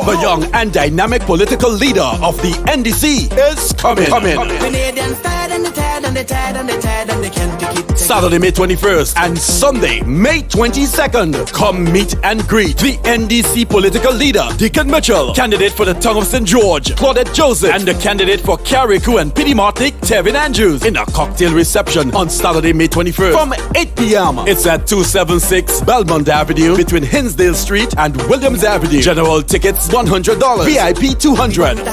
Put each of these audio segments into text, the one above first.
more. The young and dynamic political leader of the NDC is coming. Saturday, May 21st and Sunday, May 22nd. Come meet and greet the NDC political leader, Deacon Mitchell, candidate for the Tongue of St. George, Claudette Joseph, and the candidate for Carriacou and Pity Martinique, Tevin Andrews, in a cocktail reception on Saturday, May 21st from 8 p.m. It's at 276 Belmont Avenue between Hinsdale Street and Williams Avenue. General tickets $100, VIP $200.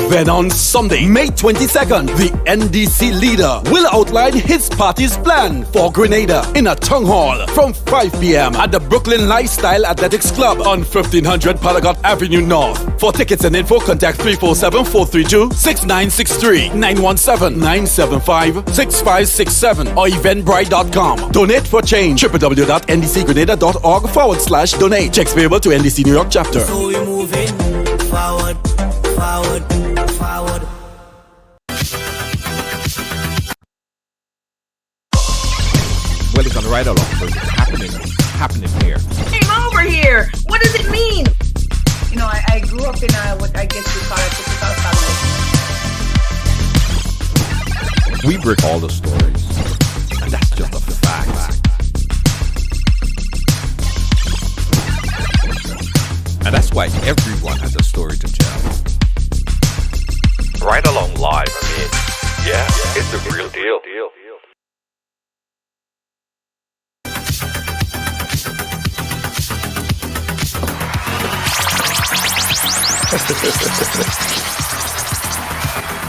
Then on Sunday, May 22nd, the NDC leader will outline his party's plan for Grenada in a town hall from 5 p.m. at the Brooklyn Lifestyle Athletics Club on 1500 Palagot Avenue North. For tickets and info, contact 347-432-6963, 917-975-6567 or eventbrite.com. Donate for change. www.ndcgrenada.org/donate. Checks payable to NDC New York chapter. So we're moving forward. Well, it's on the ride along, so it's happening here. Came over here. What does it mean? You know, I grew up in what I guess you call a typical family. We break all the stories, and that's just of the facts. And that's why everyone has a story to tell. Right Along Live, it's the real deal.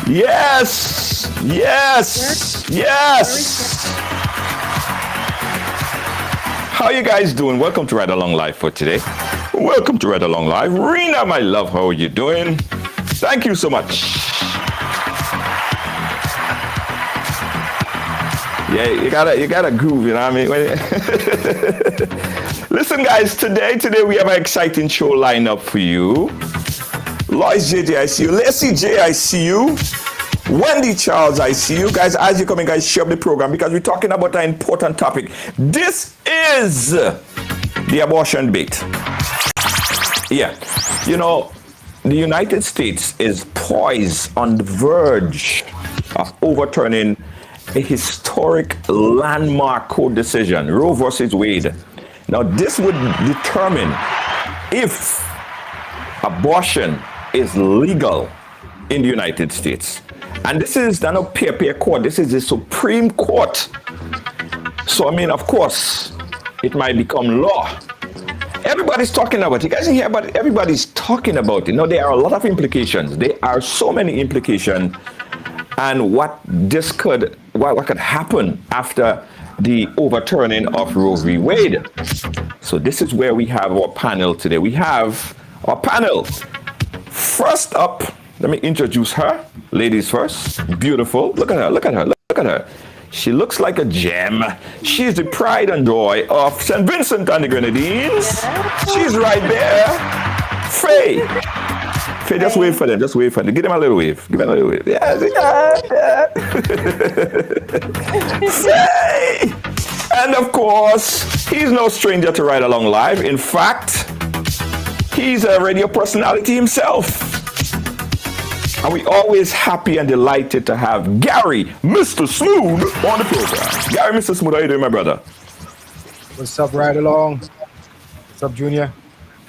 Yes. How you guys doing? Welcome to Ride Along Live for today. Welcome to Ride Along Live. Rena, my love, how are you doing? Thank you so much. Yeah, you gotta groove, you know what I mean? Listen, guys, today we have an exciting show lineup for you. Lois JJ, I see you. Leslie J, I see you. Wendy Charles, I see you. Guys, as you come in, guys, share the program because we're talking about an important topic. This is the abortion debate. Yeah, you know, the United States is poised on the verge of overturning a historic landmark court decision, Roe versus Wade. Now, this would determine if abortion is legal in the United States. And this is not a peer court, this is the Supreme Court. So, I mean, of course, it might become law. Everybody's talking about it. You guys hear about it? Everybody's talking about it. You know, there are a lot of implications. There are so many implications. And what could happen after the overturning of Roe v. Wade. So this is where we have our panel today. We have our panel. First up, let me introduce her. Ladies first. Beautiful. Look at her. She looks like a gem. She's the pride and joy of St. Vincent and the Grenadines. She's right there. Faye, just wave for them. Give them a little wave. Yeah. Faye! And of course, he's no stranger to Ride Along Live. In fact, he's a radio personality himself. And we're always happy and delighted to have Gary, Mr. Smooth, on the program. Gary, Mr. Smooth, how you doing, my brother? What's up, Ride Along? What's up, Junior?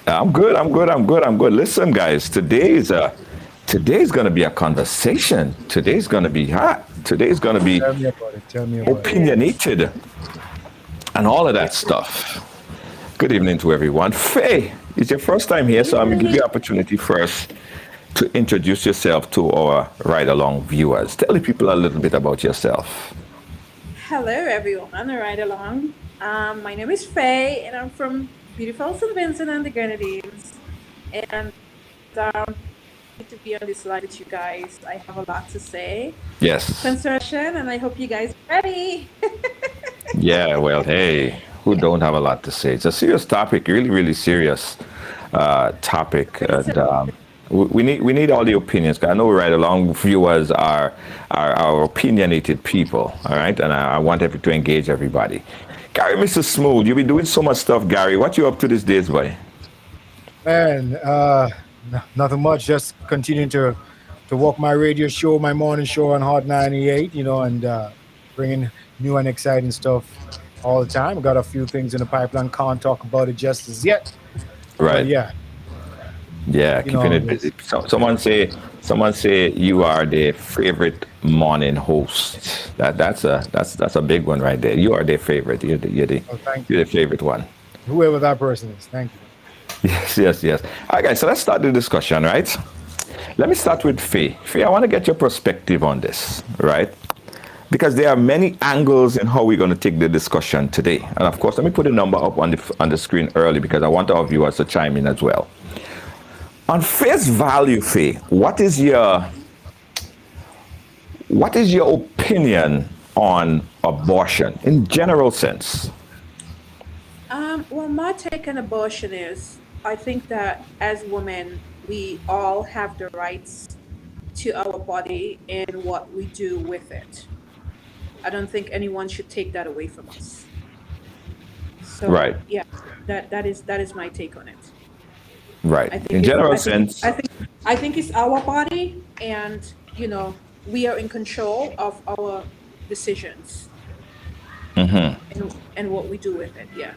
I'm good. Listen, guys, today's going to be a conversation. Today's going to be hot. Today's going to be Tell me about opinionated and all of that stuff. Good evening to everyone. Faye, it's your first time here, so I'm going to give you the opportunity first to introduce yourself to our Ride Along viewers. Tell the people a little bit about yourself. Hello, everyone. Ride Along. My name is Faye, and I'm from beautiful St. Vincent and the Grenadines. And to be on this live with you guys. I have a lot to say. Yes. Construction, and I hope you guys are ready. Yeah, well, hey, who don't have a lot to say? It's a serious topic, really, really serious topic. And we need all the opinions. I know Ride Along viewers are opinionated people, all right? And I want to engage everybody. Gary, Mr. Smooth, you've been doing so much stuff, Gary. What you up to these days, boy? Man, nothing much. Just continuing to work my radio show, my morning show on Hot 98, and bringing new and exciting stuff all the time. Got a few things in the pipeline. Can't talk about it just as yet. Right. But yeah. Yeah, keeping it busy. Someone say you are their favorite morning host. That's a big one right there. You are their favorite. You're the favorite one. Whoever that person is. Thank you. Yes. All right, guys. So let's start the discussion, right? Let me start with Faye. Faye, I want to get your perspective on this, right? Because there are many angles in how we're going to take the discussion today. And of course, let me put a number up on the screen early because I want our viewers to chime in as well. On face value, Faye, what is your opinion on abortion in general sense? Well, my take on abortion is I think that as women, we all have the rights to our body and what we do with it. I don't think anyone should take that away from us. So, right. Yeah, that is my take on it. Right. In general sense. I think it's our body, and we are in control of our decisions and what we do with it. Yeah.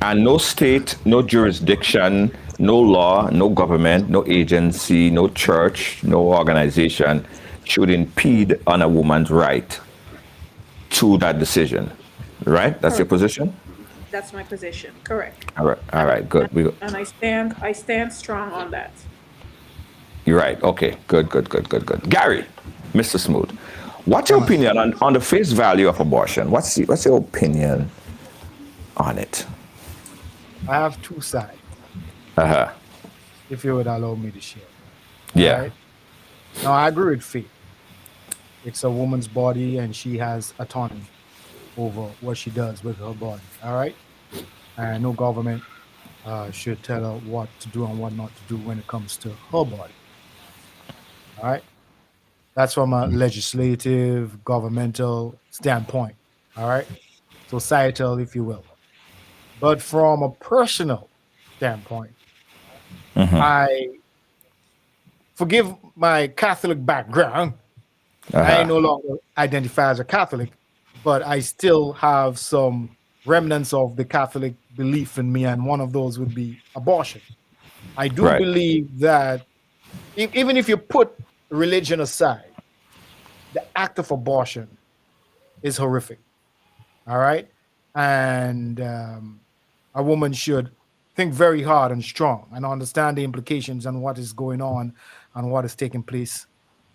And no state, no jurisdiction, no law, no government, no agency, no church, no organization should impede on a woman's right to that decision. Right? That's your position? That's my position. Correct. All right. Good. And I stand strong on that. You're right. Okay. Good. Gary, Mr. Smooth, what's your opinion on the face value of abortion? What's your opinion on it? I have two sides. If you would allow me to share. Yeah. Right? Now, I agree with Faith. It's a woman's body, and she has autonomy over what she does with her body. All right? And no government should tell her what to do and what not to do when it comes to her body. All right? That's from a legislative, governmental standpoint. All right? Societal, if you will. But from a personal standpoint, I forgive my Catholic background. I no longer identify as a Catholic, but I still have some remnants of the Catholic belief in me, and one of those would be abortion. I do believe that even if you put religion aside, the act of abortion is horrific. All right? And a woman should think very hard and strong and understand the implications and what is going on and what is taking place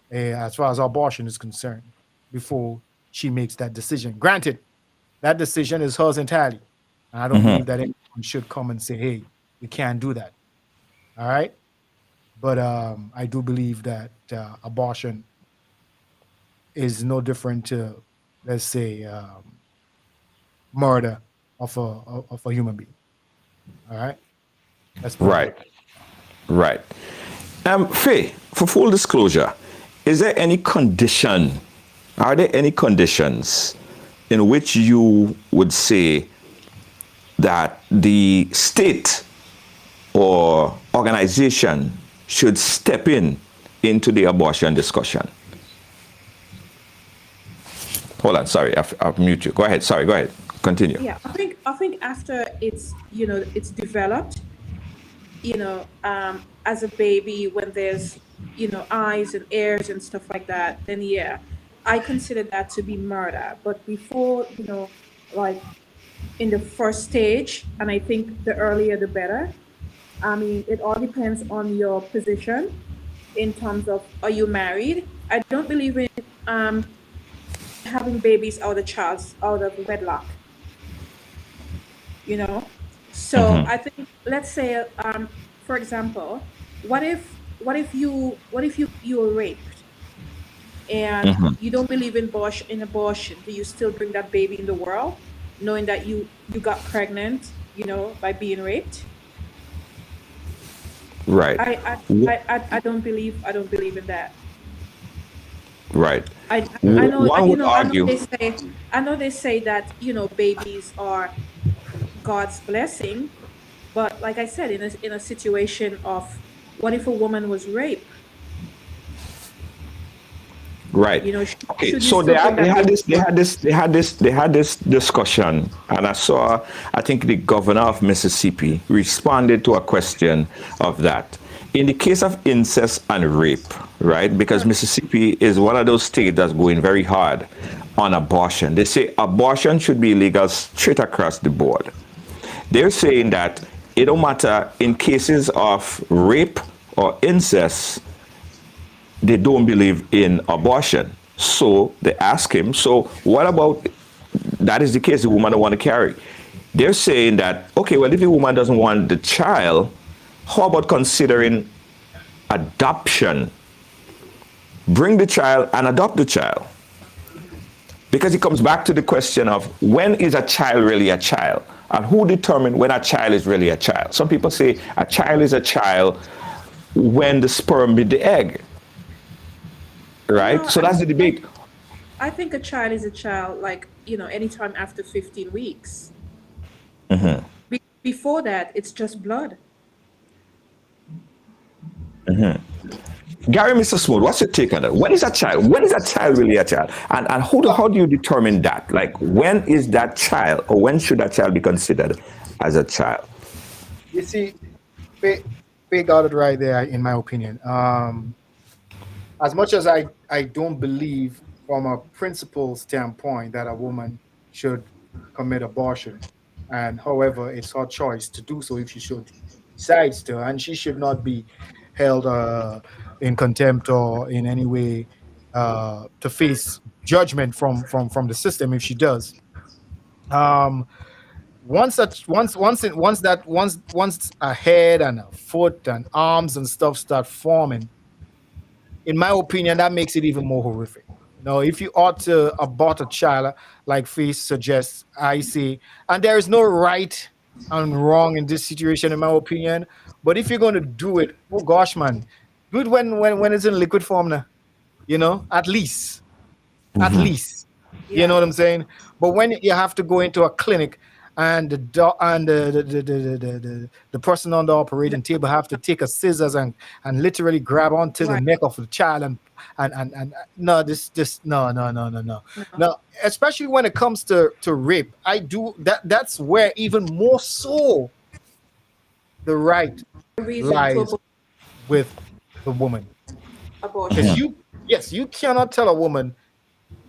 as far as abortion is concerned before she makes that decision. Granted, that decision is hers entirely. And I don't believe that anyone should come and say, hey, you can't do that. All right? But I do believe that abortion is no different to, let's say, murder of a human being. All right? That's right. Faye, for full disclosure, are there any conditions in which you would say that the state or organization should step into the abortion discussion? Hold on, sorry, I'll mute you. Go ahead. Continue. Yeah, I think after it's developed, as a baby, when there's eyes and ears and stuff like that, then yeah, I consider that to be murder. But before, like in the first stage, and I think the earlier the better. I mean, it all depends on your position in terms of, are you married? I don't believe in having babies out of wedlock. So I think, let's say, for example, what if you were raped and you don't believe in abortion? Do you still bring that baby in the world, knowing that you got pregnant, by being raped? Right. I don't believe in that. Right. I know. One would argue. I know they say that babies are God's blessing, But like I said, in a situation of what if a woman was raped? Right. You know, Okay. should you So still they bring that had this discussion, and I think the governor of Mississippi responded to a question of that. In the case of incest and rape, right? Because Mississippi is one of those states that's going very hard on abortion. They say abortion should be illegal straight across the board. They're saying that it don't matter in cases of rape or incest, they don't believe in abortion. So they ask him, so what about that is the case, the woman don't want to carry? They're saying that, okay, well, if the woman doesn't want the child, how about considering adoption? Bring the child and adopt the child. Because it comes back to the question of when is a child really a child? And who determines when a child is really a child? Some people say a child is a child when the sperm meet the egg. Right? No, So that's the debate. I think a child is a child, like, you know, anytime after 15 weeks. Before that, it's just blood. Gary, Mr. Smooth, what's your take on that? When is a child? When is a child really a child? And how do you determine that? Like, when is that child, or when should that child be considered as a child? You see, Faye got it right there, in my opinion. As much as I don't believe from a principle standpoint that a woman should commit abortion, and however, it's her choice to do so if she should decides to, and she should not be held in contempt or in any way to face judgment from the system if she does. Once a head and a foot and arms and stuff start forming, in my opinion, that makes it even more horrific. Now, if you ought to abort a child, like Faith suggests, I say, and there is no right and wrong in this situation, in my opinion. But if you're going to do it, oh gosh, man, do it when it's in liquid form now. You know, at least. You know what I'm saying? But when you have to go into a clinic and the person on the operating table have to take a scissors and literally grab onto the neck of the child and no, no, especially when it comes to rape, that's where even more so the right lies with the woman. Because you cannot tell a woman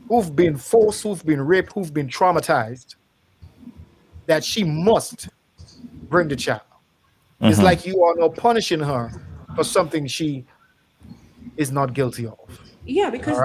who've been forced, who've been raped, who've been traumatized, that she must bring the child. It's like you are now punishing her for something she is not guilty of. Yeah, because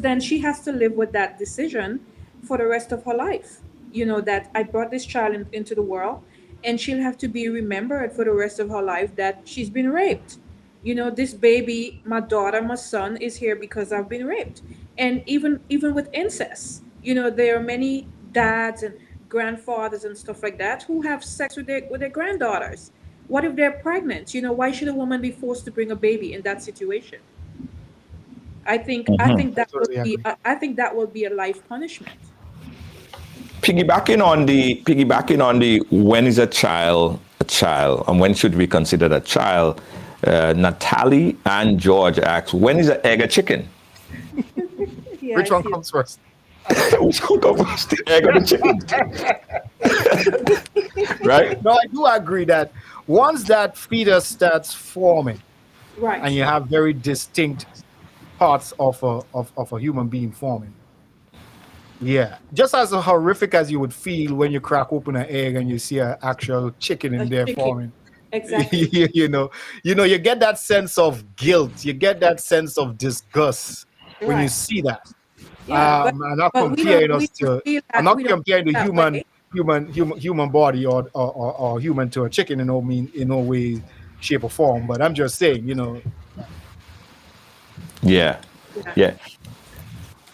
then she has to live with that decision for the rest of her life. You know, that I brought this child into the world, and she'll have to be remembered for the rest of her life that she's been raped. You know, this baby, my daughter, my son, is here because I've been raped. And even with incest, you know, there are many dads and grandfathers and stuff like that who have sex with their granddaughters. What if they're pregnant? You know, why should a woman be forced to bring a baby in that situation? I think that will be a life punishment. Piggybacking on the when is a child and when should we consider a child, Natalie and George asks, when is an egg a chicken? Yeah, Which one comes first? Which one comes first, the egg or the chicken? Right? No, I do agree that once that fetus starts forming, right, and you have very distinct parts of a human being forming, yeah, just as horrific as you would feel when you crack open an egg and you see an actual chicken in there forming. Exactly. you know, you get that sense of guilt, you get that sense of disgust when you see that. Yeah, I'm not comparing the human body or human to a chicken in no way, shape, or form. But I'm just saying, you know. Yeah.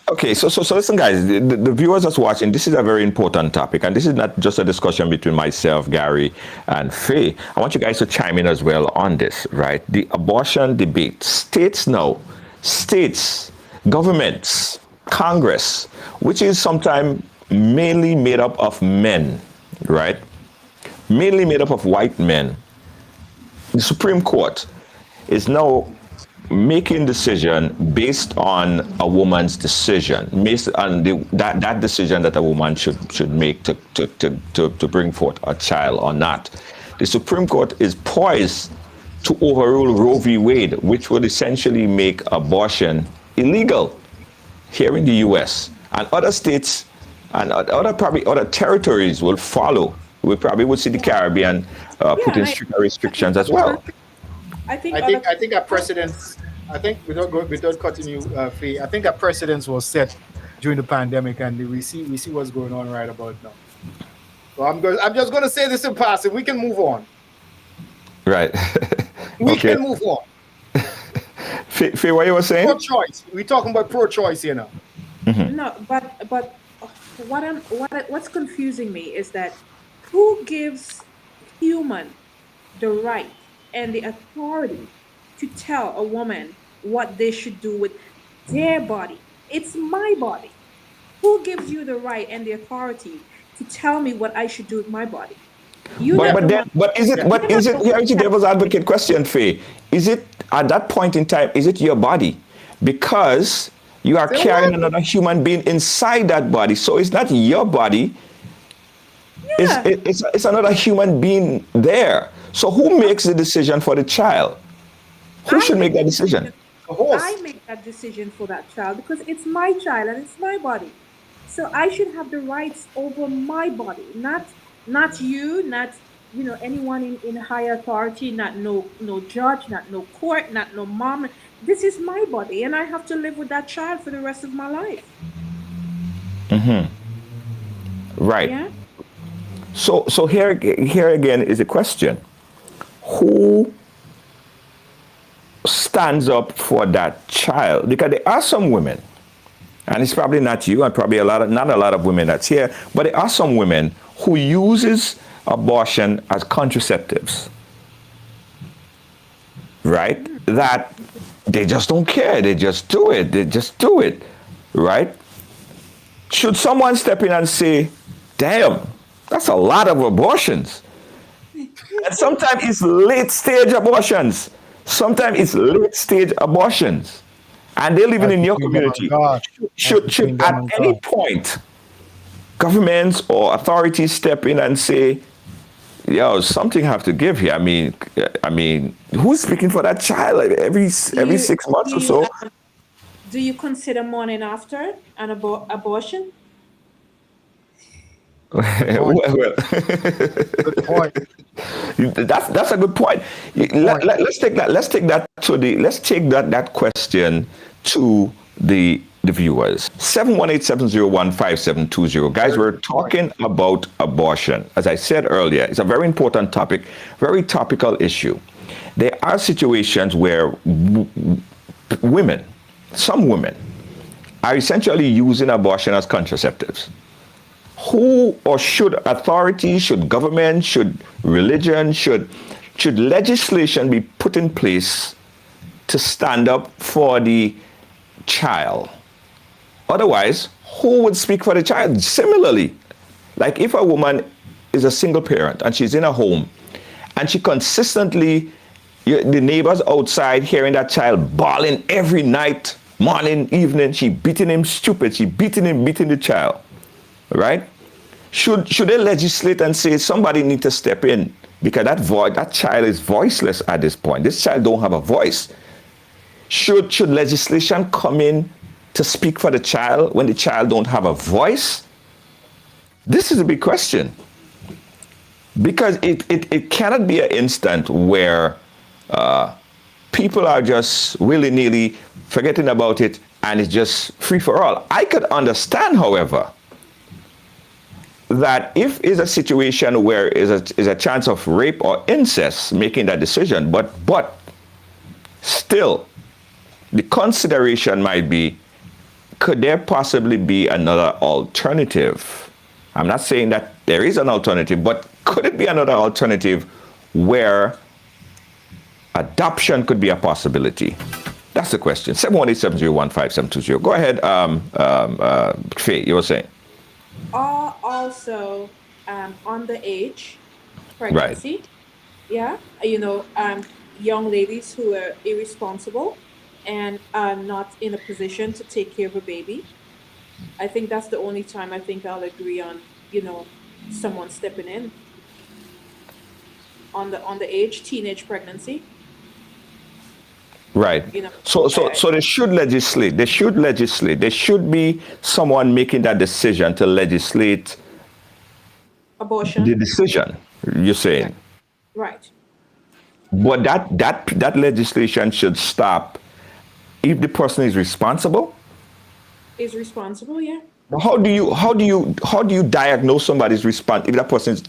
Okay, so listen, guys, the viewers that's watching, this is a very important topic, and this is not just a discussion between myself, Gary, and Faye. I want you guys to chime in as well on this, right? The abortion debate. States, governments, Congress, which is sometimes mainly made up of men, right? mainly made up of white men, the Supreme Court is now making decision based on a woman's decision, based on that decision that a woman should make to bring forth a child or not. The Supreme Court is poised to overrule Roe v. Wade, which would essentially make abortion illegal here in the U.S. and other states and probably other territories will follow. We probably would see the Caribbean putting stricter restrictions as well. I think a precedent. I think without cutting you, Faye, I think a precedent was set during the pandemic, and we see what's going on right about now. So I'm just going to say this in passing. We can move on. Right. We can move on. Faye, what you were saying? Pro-choice. We're talking about pro-choice here now. Mm-hmm. No, but what's confusing me is that who gives human the right and the authority to tell a woman what they should do with their body? It's my body. Who gives you the right and the authority to tell me what I should do with my body? But is it here's the devil's advocate question, Faye? Is it at that point in time, is it your body? Because you are carrying another human being inside that body. So it's not your body. Yeah. It's another human being there. So who makes the decision for the child? Who should make that decision? I make that decision for that child because it's my child and it's my body. So I should have the rights over my body, not you, not anyone in higher authority, not no judge, not no court, not no mom. This is my body, and I have to live with that child for the rest of my life. Mm-hmm. Right. Yeah. So here again is a question: who stands up for that child? Because there are some women, and it's probably not you, and probably not a lot of women that's here, but there are some women who uses abortion as contraceptives, right? That they just don't care. They just do it. Right? Should someone step in and say, damn, that's a lot of abortions? And sometimes it's late stage abortions. And they're living in your community. Should at any point governments or authorities step in and say, yo, something have to give here? I mean, who's speaking for that child every 6 months or so? Do you consider morning after an abortion? Good point. That's a good point. Let's take that question to the viewers. 718-701-5720. Guys, we're talking about abortion. As I said earlier, it's a very important topic, very topical issue. There are situations where some women are essentially using abortion as contraceptives. Who or should authority, should government, should religion, should legislation be put in place to stand up for the child? Otherwise, who would speak for the child? Similarly, like if a woman is a single parent and she's in a home and she consistently, the neighbors outside hearing that child bawling every night, morning, evening, she beating him stupid, she beating the child, right? Should they legislate and say somebody needs to step in because that child is voiceless at this point. This child don't have a voice. Should legislation come in to speak for the child when the child don't have a voice? This is a big question. Because it cannot be an instant where people are just willy-nilly forgetting about it and it's just free for all. I could understand, however, that if it's a situation where is a chance of rape or incest making that decision, but still, the consideration might be, could there possibly be another alternative? I'm not saying that there is an alternative, but could it be another alternative where adoption could be a possibility? That's the question. 718-701-5720. Go ahead, Faye, you were saying. Or also underage pregnancy. Yeah, young ladies who are irresponsible and are not in a position to take care of a baby. I think that's the only time I think I'll agree on, someone stepping in on the age, teenage pregnancy. Right. So they should legislate. They should legislate. There should be someone making that decision to legislate Abortion. the decision. You're saying, Right. but that legislation should stop if the person is responsible. Is responsible, yeah. But how do you diagnose somebody's response if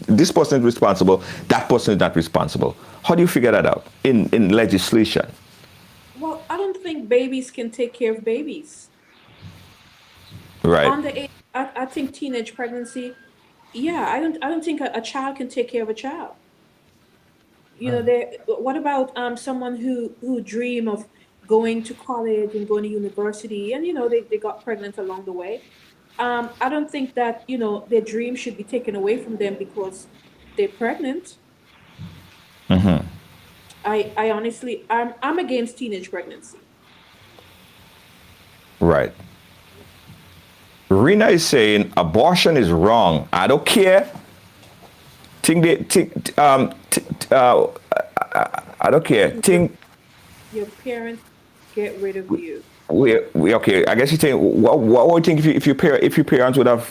this person is responsible, that person is not responsible? How do you figure that out in legislation? Well, I don't think babies can take care of babies. Right. On the age, I think teenage pregnancy, yeah, I don't think a child can take care of a child. What about someone who dream of going to college and going to university and they got pregnant along the way? I don't think that their dream should be taken away from them because they're pregnant. Mm-hmm. I honestly, I'm against teenage pregnancy. Right. Rena is saying abortion is wrong. I don't care. I don't care. Your parents get rid of you. We okay. I guess you're saying what would you think if your parents would have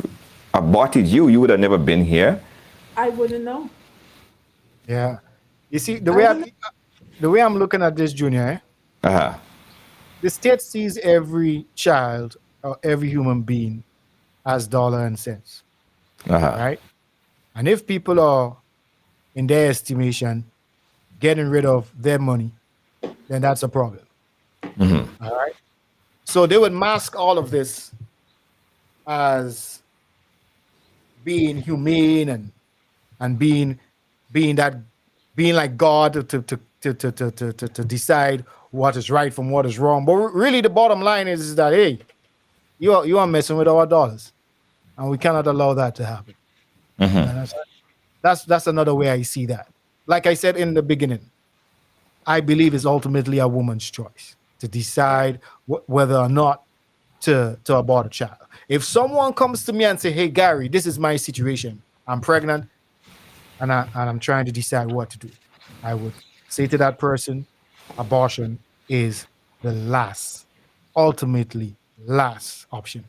aborted you? You would have never been here. I wouldn't know. Yeah. You see, the way I'm looking at this, Junior, the state sees every child or every human being as dollar and cents. Right? And if people are, in their estimation, getting rid of their money, then that's a problem. Mm-hmm. All right? So they would mask all of this as being humane and being like God to decide what is right from what is wrong. But really, the bottom line is that hey, you are messing with our dollars, and we cannot allow that to happen. Mm-hmm. And that's another way I see that. Like I said in the beginning, I believe it's ultimately a woman's choice to decide whether or not to abort a child. If someone comes to me and say, "Hey Gary, this is my situation. I'm pregnant, and I'm trying to decide what to do," I would say to that person, abortion is the ultimately last option.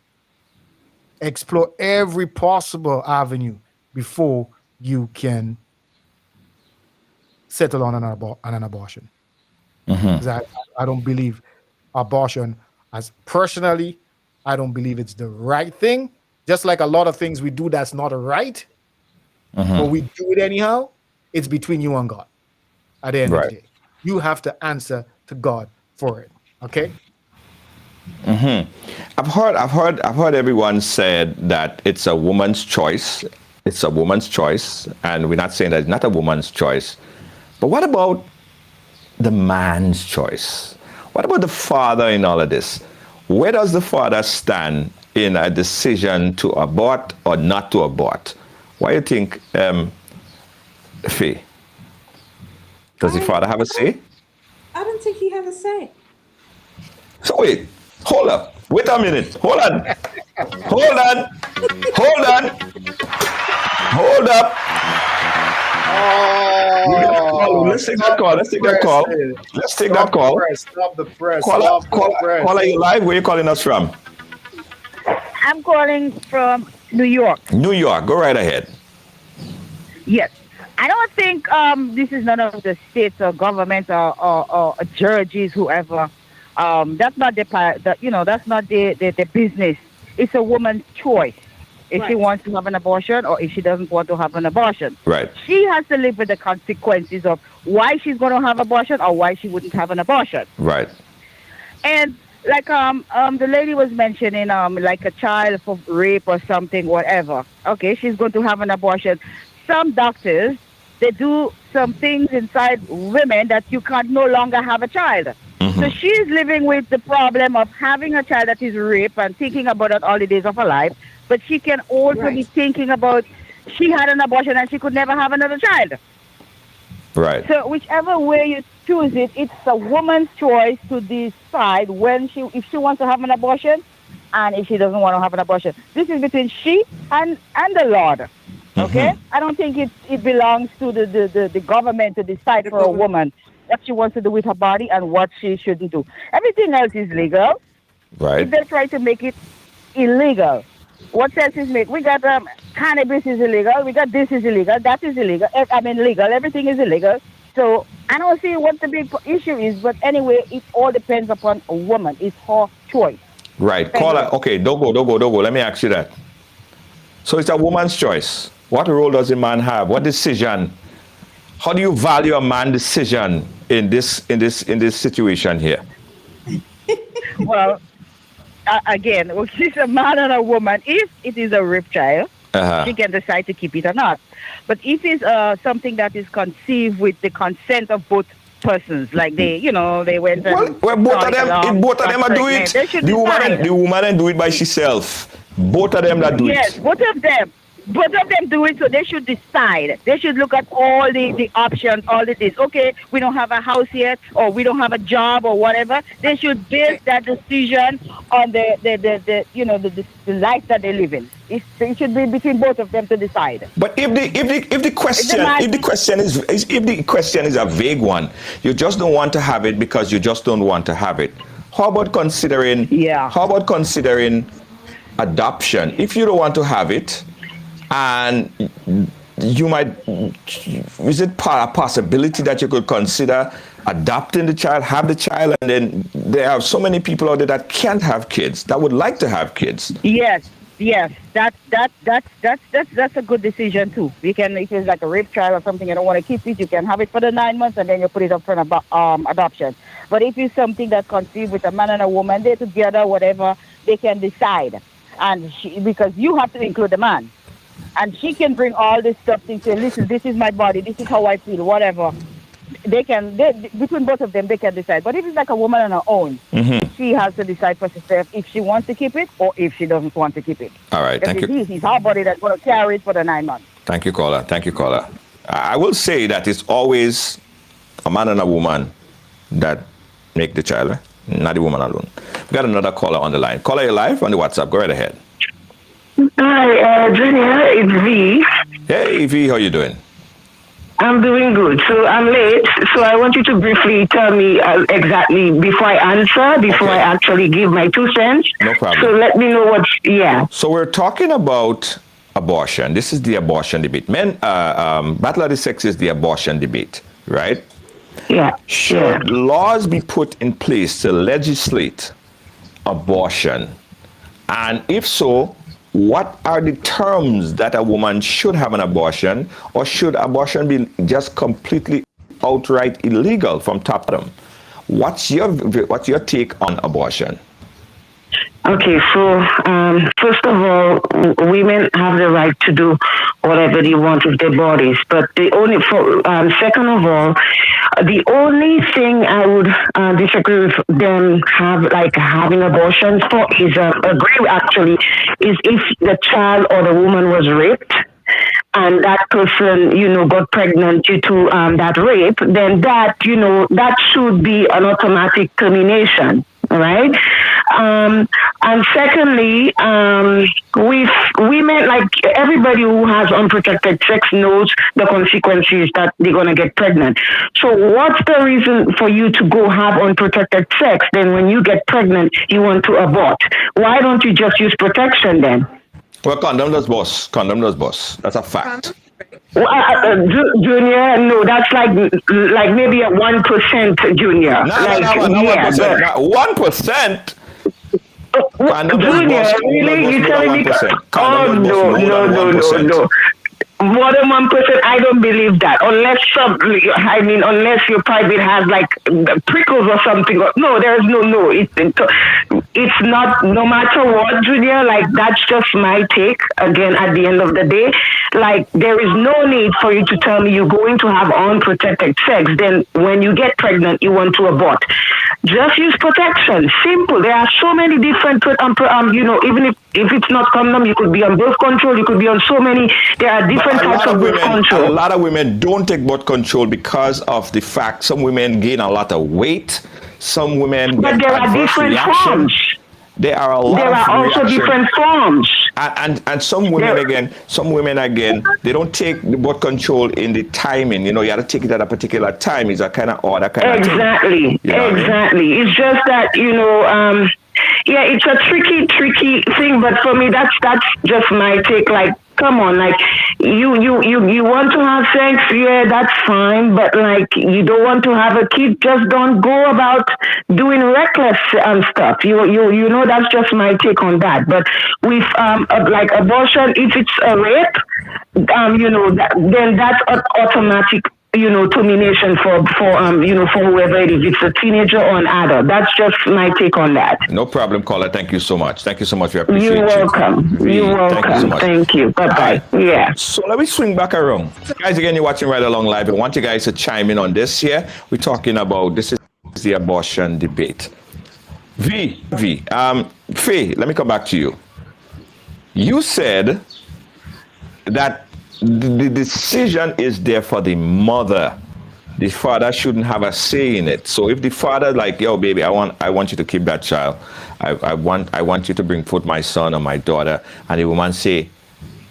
Explore every possible avenue before you can settle on an abortion. Because I don't believe abortion, personally, I don't believe it's the right thing. Just like a lot of things we do that's not right, but we do it anyhow. It's between you and God. At the end of the day, you have to answer to God for it. Okay. I've heard everyone said that it's a woman's choice. It's a woman's choice, and we're not saying that it's not a woman's choice. But what about the man's choice? What about the father in all of this? Where does the father stand in a decision to abort or not to abort? What do you think, Faye? Does the father have a say? I don't think he has a say. So wait, hold up. Wait a minute. Hold on. Hold on. Hold on. Hold up. Let's take that call. Let's take that call. Let's take that call. Stop the press. Caller, you live? Where are you calling us from? I'm calling from New York. New York. Go right ahead. Yes. I don't think this is none of the states or governments or judges, whoever. That's not that's not the business. It's a woman's choice. If she wants to have an abortion or if she doesn't want to have an abortion. Right. She has to live with the consequences of why she's going to have abortion or why she wouldn't have an abortion. Right. And like the lady was mentioning like a child for rape or something, whatever. Okay, she's going to have an abortion. Some doctors, they do some things inside women that you can't no longer have a child. So she's living with the problem of having a child that is raped and thinking about it all the days of her life. But she can also be thinking about she had an abortion and she could never have another child. Right. So whichever way you choose it, it's a woman's choice to decide if she wants to have an abortion and if she doesn't want to have an abortion. This is between she and the Lord. Okay? I don't think it belongs to the government to decide for a woman what she wants to do with her body and what she shouldn't do. Everything else is legal. Right. If they try to make it illegal, what else is made? We got cannabis is illegal. We got this is illegal. That is illegal. Legal. Everything is illegal. So I don't see what the big issue is. But anyway, it all depends upon a woman. It's her choice. Right. Caller. Okay. Don't go. Let me ask you that. So it's a woman's choice. What role does a man have? What decision? How do you value a man's decision in this situation here? Well, again, she's a man and a woman. If it is a rape child, she can decide to keep it or not. But if it's something that is conceived with the consent of both persons, like they went. Well, both of them are doing it. The woman do it by herself. Both of them that do it. Yes, both of them. Both of them do it, so they should decide. They should look at all the options, all the things. Okay, we don't have a house yet, or we don't have a job, or whatever. They should base that decision on the life that they live in. It should be between both of them to decide. But if the question is a vague one, you just don't want to have it because you just don't want to have it. How about considering? Yeah. How about considering adoption? If you don't want to have it, and you might, is it a possibility that you could consider adopting the child, have the child, and then there are so many people out there that can't have kids, that would like to have kids? Yes, that's a good decision too. You can, if it's like a rape child or something, you don't want to keep it, you can have it for the 9 months and then you put it up for an adoption. But if it's something that's conceived with a man and a woman, they're together, whatever, they can decide. And because you have to include the man. And she can bring all this stuff and say, listen, this is my body, this is how I feel, whatever. Between both of them, they can decide. But if it's like a woman on her own, she has to decide for herself if she wants to keep it or if she doesn't want to keep it. All right, thank you. It's her body that's going to carry it for the 9 months. Thank you, caller. I will say that it's always a man and a woman that make the child, not the woman alone. We got another caller on the line. Caller, you're live on the WhatsApp. Go right ahead. Hi, Junior, it's V. Hey, V, how you doing? I'm doing good. So I'm late. So I want you to briefly tell me exactly before I actually give my 2 cents. No problem. So let me know So we're talking about abortion. This is the abortion debate. Battle of the Sex is the abortion debate, right? Yeah. Should laws be put in place to legislate abortion? And if so, what are the terms that a woman should have an abortion, or should abortion be just completely outright illegal from top to bottom? What's your take on abortion? Okay, so first of all, women have the right to do whatever they want with their bodies. But second of all, the only thing I would disagree with them having abortions for is if the child or the woman was raped and that person, got pregnant due to that rape, then that should be an automatic termination. All right. And secondly, with women, like everybody who has unprotected sex knows the consequences that they're going to get pregnant. So what's the reason for you to go have unprotected sex? Then when you get pregnant, you want to abort. Why don't you just use protection then? Well, condom does boss. That's a fact. Junior, no, that's like maybe a 1%, Junior. No, 1%. Junior, really? You telling me? Oh, no. More than 1%, I don't believe that. Unless your private has like prickles or something. No, there's no. It's not, no matter what, Junior, like that's just my take. Again, at the end of the day, like there is no need for you to tell me you're going to have unprotected sex. Then when you get pregnant, you want to abort. Just use protection. Simple. There are so many different, even if it's not condom, you could be on birth control. You could be on so many. There are different types of birth control. A lot of women don't take birth control because of the fact some women gain a lot of weight. Some women but there are different forms. There are a lot. There are also different forms. And some women again, they don't take the birth control in the timing. You have to take it at a particular time. It's a kind of order kind of thing. Exactly. It's just that it's a tricky thing. But for me, that's just my take. Like, come on, like you want to have sex, yeah, that's fine. But like, you don't want to have a kid, just don't go about doing reckless stuff. You know, that's just my take on that. But with like abortion, if it's a rape, then that's automatic. Termination for whoever it is. It's a teenager or an adult. That's just my take on that. No problem, caller. Thank you so much. Thank you so much. We appreciate You're welcome. You're welcome. Thank you so much. Thank you. Bye-bye. Yeah. So let me swing back around. Guys, again, you're watching Right Along Live. I want you guys to chime in on this here. We're talking about, this is the abortion debate. Faye, let me come back to you. You said that the decision is there for the mother. The father shouldn't have a say in it. So if the father like, yo, baby, I want you to keep that child. I want you to bring forth my son or my daughter, and the woman say,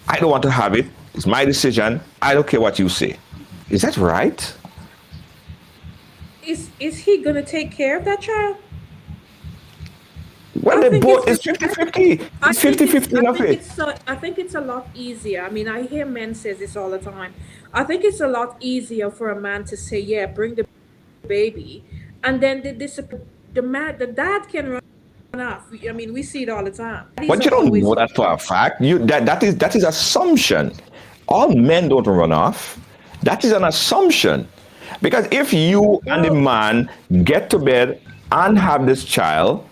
I don't want to have it. It's my decision. I don't care what you say. Is that right? Is he gonna take care of that child? Well, they both, it's 50-50. It's 50-50 of it. I think it's a lot easier. I mean, I hear men say this all the time. I think it's a lot easier for a man to say, yeah, bring the baby. And then the dad can run off. I mean, we see it all the time. But you don't know that for a fact. That is assumption. All men don't run off. That is an assumption. Because if you and the man get to bed and have this child,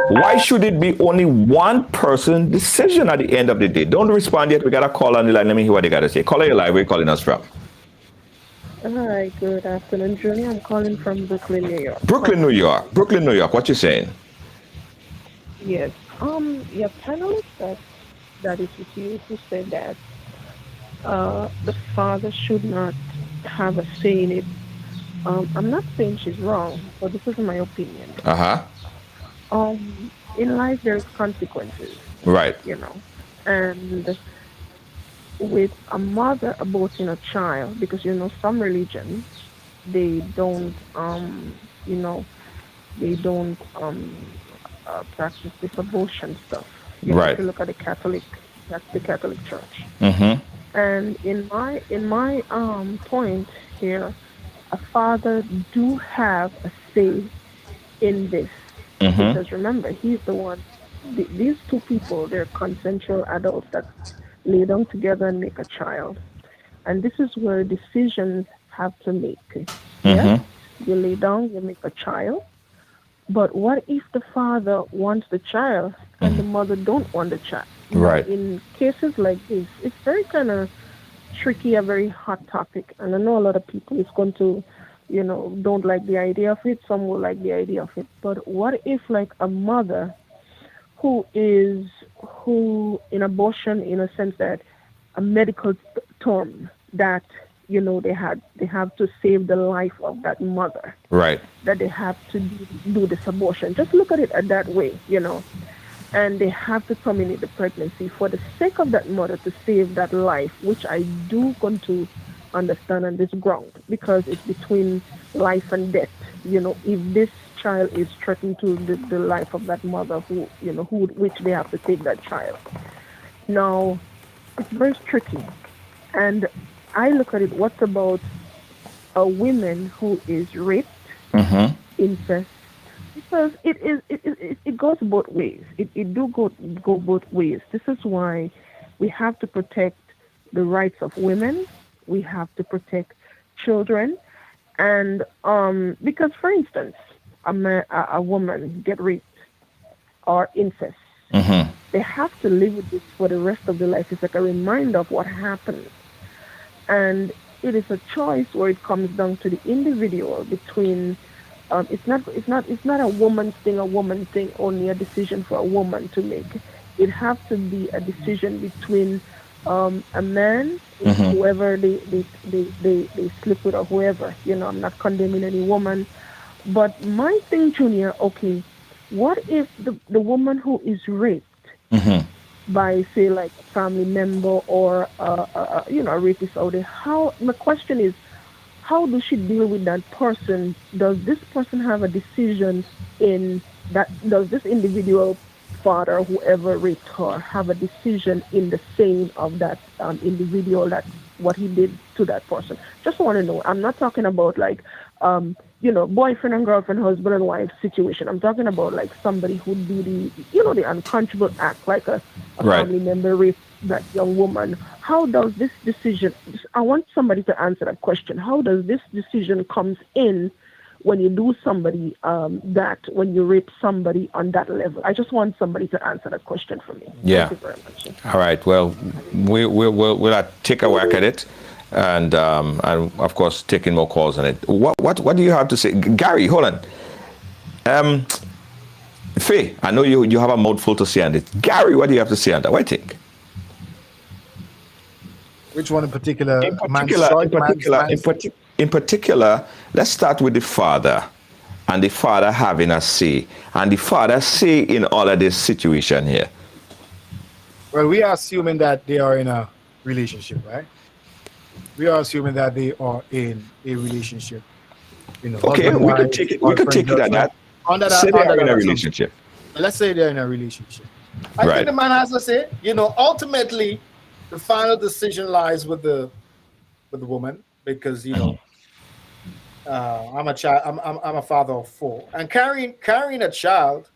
why should it be only one person decision at the end of the day? Don't respond yet. We got a call on the line. Let me hear what they got to say. Caller, you're live. Where are you calling us from? Hi, good afternoon, Julie. I'm calling from Brooklyn, New York. Brooklyn, New York. What you saying? Yes. Your panelist that is with you who said that the father should not have a say in it. I'm not saying she's wrong, but this is my opinion. In life, there's consequences. Right. And with a mother aborting a child, because some religions, they don't practice this abortion stuff. Right. If you look at the Catholic Church. Mm-hmm. And in my point here, a father do have a say in this. Mm-hmm. Because remember, he's the one. These two people, they're consensual adults that lay down together and make a child. And this is where decisions have to make. Yeah? You lay down, you make a child. But what if the father wants the child and the mother don't want the child? Right. In cases like this, it's very kind of tricky, a very hot topic. And I know a lot of people is going to don't like the idea of it. Some will like the idea of it. But what if like a mother who in abortion, in a sense that a medical term that, they have to save the life of that mother. Right. That they have to do this abortion. Just look at it that way, and they have to terminate the pregnancy for the sake of that mother to save that life, which I do going to understand on this ground, because it's between life and death. If this child is threatened to the life of that mother which they have to take that child. Now, it's very tricky. And I look at it, what about a woman who is raped, incest? Because it goes both ways. It do go both ways. This is why we have to protect the rights of women. We have to protect children. And because, for instance, a woman get raped or incest, they have to live with this for the rest of their life. It's like a reminder of what happened. And it is a choice where it comes down to the individual between it's not a woman's thing, only a decision for a woman to make. It has to be a decision between a man, whoever they sleep with or whoever. I'm not condemning any woman. But my thing, Junior, okay, what if the woman who is raped by, say, like a family member or a rapist out there? My question is, how does she deal with that person? Does this person have a decision in that? Does this individual father, whoever raped her, have a decision in the saying of that individual, that what he did to that person? Just want to know. I'm not talking about like boyfriend and girlfriend, husband and wife situation. I'm talking about like somebody who do the unconscionable act, like a family member rape that young woman. How does this decision? I want somebody to answer that question. How does this decision comes in when you do somebody when you rape somebody on that level? I just want somebody to answer that question for me. Yeah. Thank you very much. All right. Well, we'll take a whack at it, and of course taking more calls on it. What do you have to say, Gary? Hold on. Faye, I know you have a mouthful to say on it. Gary, what do you have to say on that? What do you think? Which one in particular? In particular, let's start with the father, and the father having a say, and the father say in all of this situation here. Well, we are assuming that they are in a relationship, right? We are assuming that they are in a relationship. Okay, we could take it at that. Say they are in a relationship. Let's say they're in a relationship. I think the man has to say, ultimately, the final decision lies with the woman, because I'm a child. I'm a father of 4, and carrying a child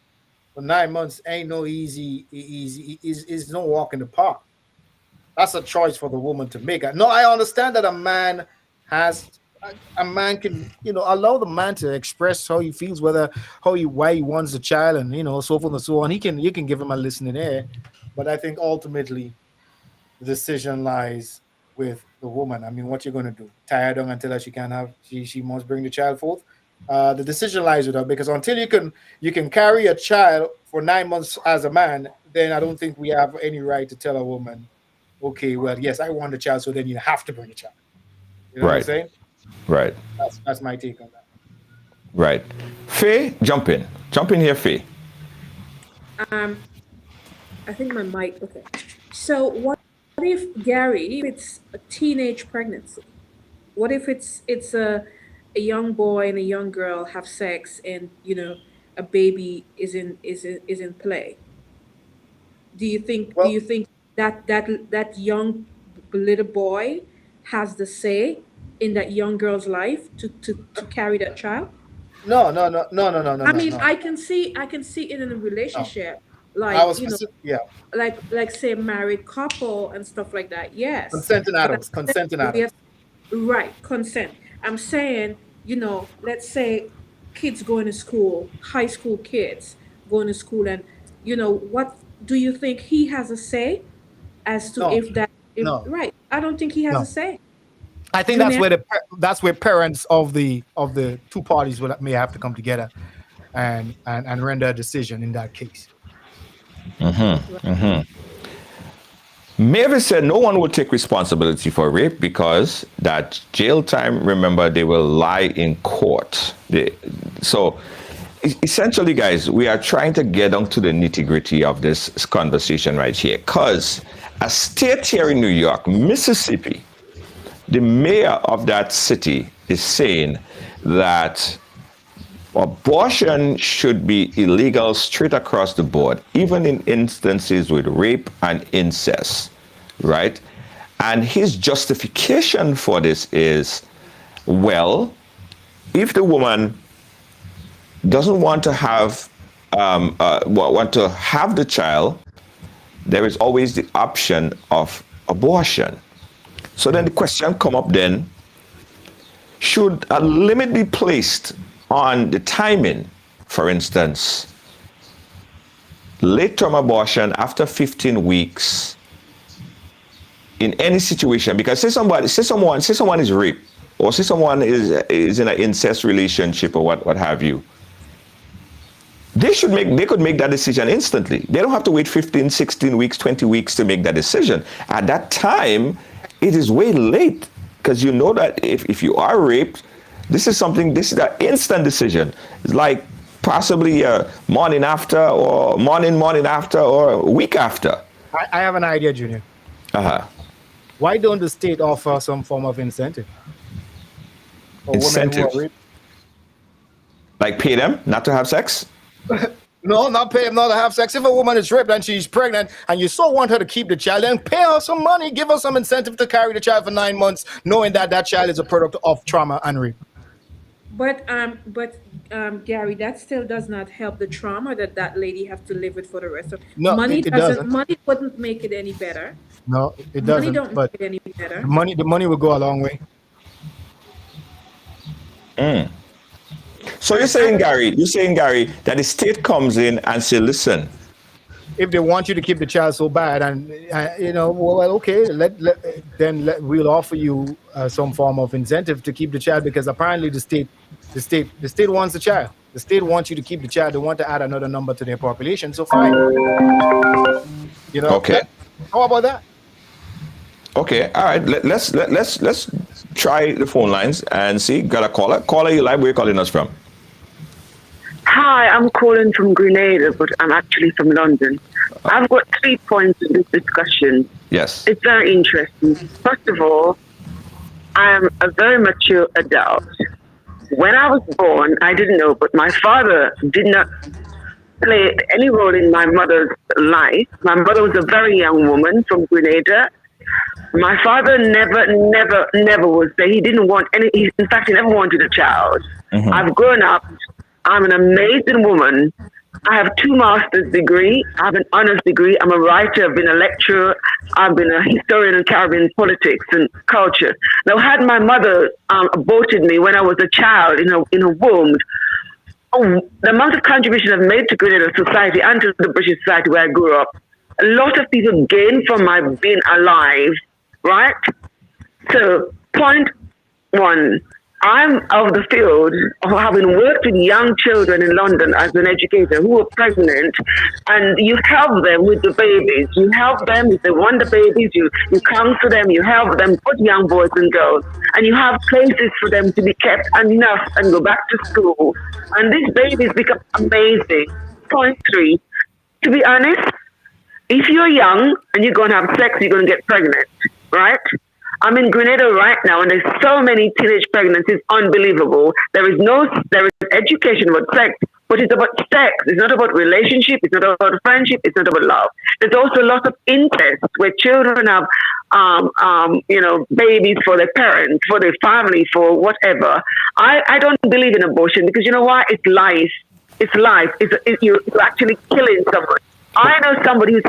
for 9 months ain't no easy is no walk in the park. That's a choice for the woman to make. No, I understand that a man can allow the man to express how he feels, why he wants a child, and so forth and so on. You can give him a listening ear, but I think ultimately the decision lies with the woman. I mean, what you're going to do? Tie her down and tell her she must bring the child forth? The decision lies with her, because until you can carry a child for 9 months as a man, then I don't think we have any right to tell a woman, okay, well, yes, I want a child, so then you have to bring a child. You know what I'm saying? Right. That's my take on that. Right. Faye, jump in here, Faye. I think my mic. Okay. So what if, Gary, if it's a teenage pregnancy? What if it's a young boy and a young girl have sex, and a baby is in play? Do you think that young little boy has the say in that young girl's life to carry that child? No. I mean, I can see it in a relationship. Like like say a married couple and stuff like that. Yes, consenting adults. Right, consent. I'm saying, let's say kids going to school, high school kids going to school, and what do you think he has a say as to right? I don't think he has a say. I think that's where parents of the two parties may have to come together and render a decision in that case. Mavis said no one will take responsibility for rape because that jail time, remember, they will lie in court. So essentially, guys, we are trying to get down to the nitty-gritty of this conversation right here, because a state here in New York, Mississippi, the mayor of that city is saying that abortion should be illegal straight across the board, even in instances with rape and incest, right? And his justification for this is, well, if the woman doesn't want to have the child, there is always the option of abortion. So then the question come up then, should a limit be placed on the timing? For instance, late-term abortion after 15 weeks in any situation, because say someone is raped or say someone is in an incest relationship or what have you, they could make that decision instantly. They don't have to wait 15, 16 weeks, 20 weeks to make that decision. At that time, it is way late, because you know that if you are raped, this is an instant decision. It's like possibly morning after, or morning after, or a week after. I have an idea, Junior. Why don't the state offer some form of incentive for Incentive? women who are raped? Like pay them not to have sex? No, not pay them not to have sex. If a woman is raped and she's pregnant and you so want her to keep the child, then pay her some money, give her some incentive to carry the child for 9 months, knowing that that child is a product of trauma and rape. But Gary, that still does not help the trauma that lady have to live with for the rest of. No, money it doesn't. Money wouldn't make it any better. No, it Money doesn't. don't But make it any better. the money will go a long way. So you're saying, Gary, that the state comes in and say, listen, if they want you to keep the child so bad, and well, okay, we'll offer you some form of incentive to keep the child, because apparently the state wants the child. The state wants you to keep the child. They want to add another number to their population. So fine. Okay. How about that? Okay, all right. Let's try the phone lines and see. Got a caller? Caller, you live? Where you calling us from? Hi, I'm calling from Grenada, but I'm actually from London. I've got 3 points in this discussion. Yes. It's very interesting. First of all, I am a very mature adult. When I was born, I didn't know, but my father did not play any role in my mother's life. My mother was a very young woman from Grenada. My father never was there. He didn't want any. In fact, he never wanted a child. Mm-hmm. I've grown up. I'm an amazing woman. I have 2 master's degrees. I have an honors degree. I'm a writer. I've been a lecturer. I've been a historian in Caribbean politics and culture. Now, had my mother aborted me when I was a child in a womb, the amount of contribution I've made to Grenada society and to the British society where I grew up, a lot of people gain from my being alive, right? So, point 1, I'm of the field of having worked with young children in London as an educator who are pregnant, and you help them with the babies. You help them if they want the babies, you counsel them, you help them, both young boys and girls, and you have places for them to be kept enough and go back to school. And these babies become amazing. Point 3, to be honest, if you're young and you're going to have sex, you're going to get pregnant, right? I'm in Grenada right now, and there's so many teenage pregnancies, unbelievable. There is education about sex, but it's about sex. It's not about relationship. It's not about friendship. It's not about love. There's also a lot of incest where children have, babies for their parents, for their family, for whatever. I don't believe in abortion because you know why? It's life. It's life. You're actually killing someone. I know somebody who's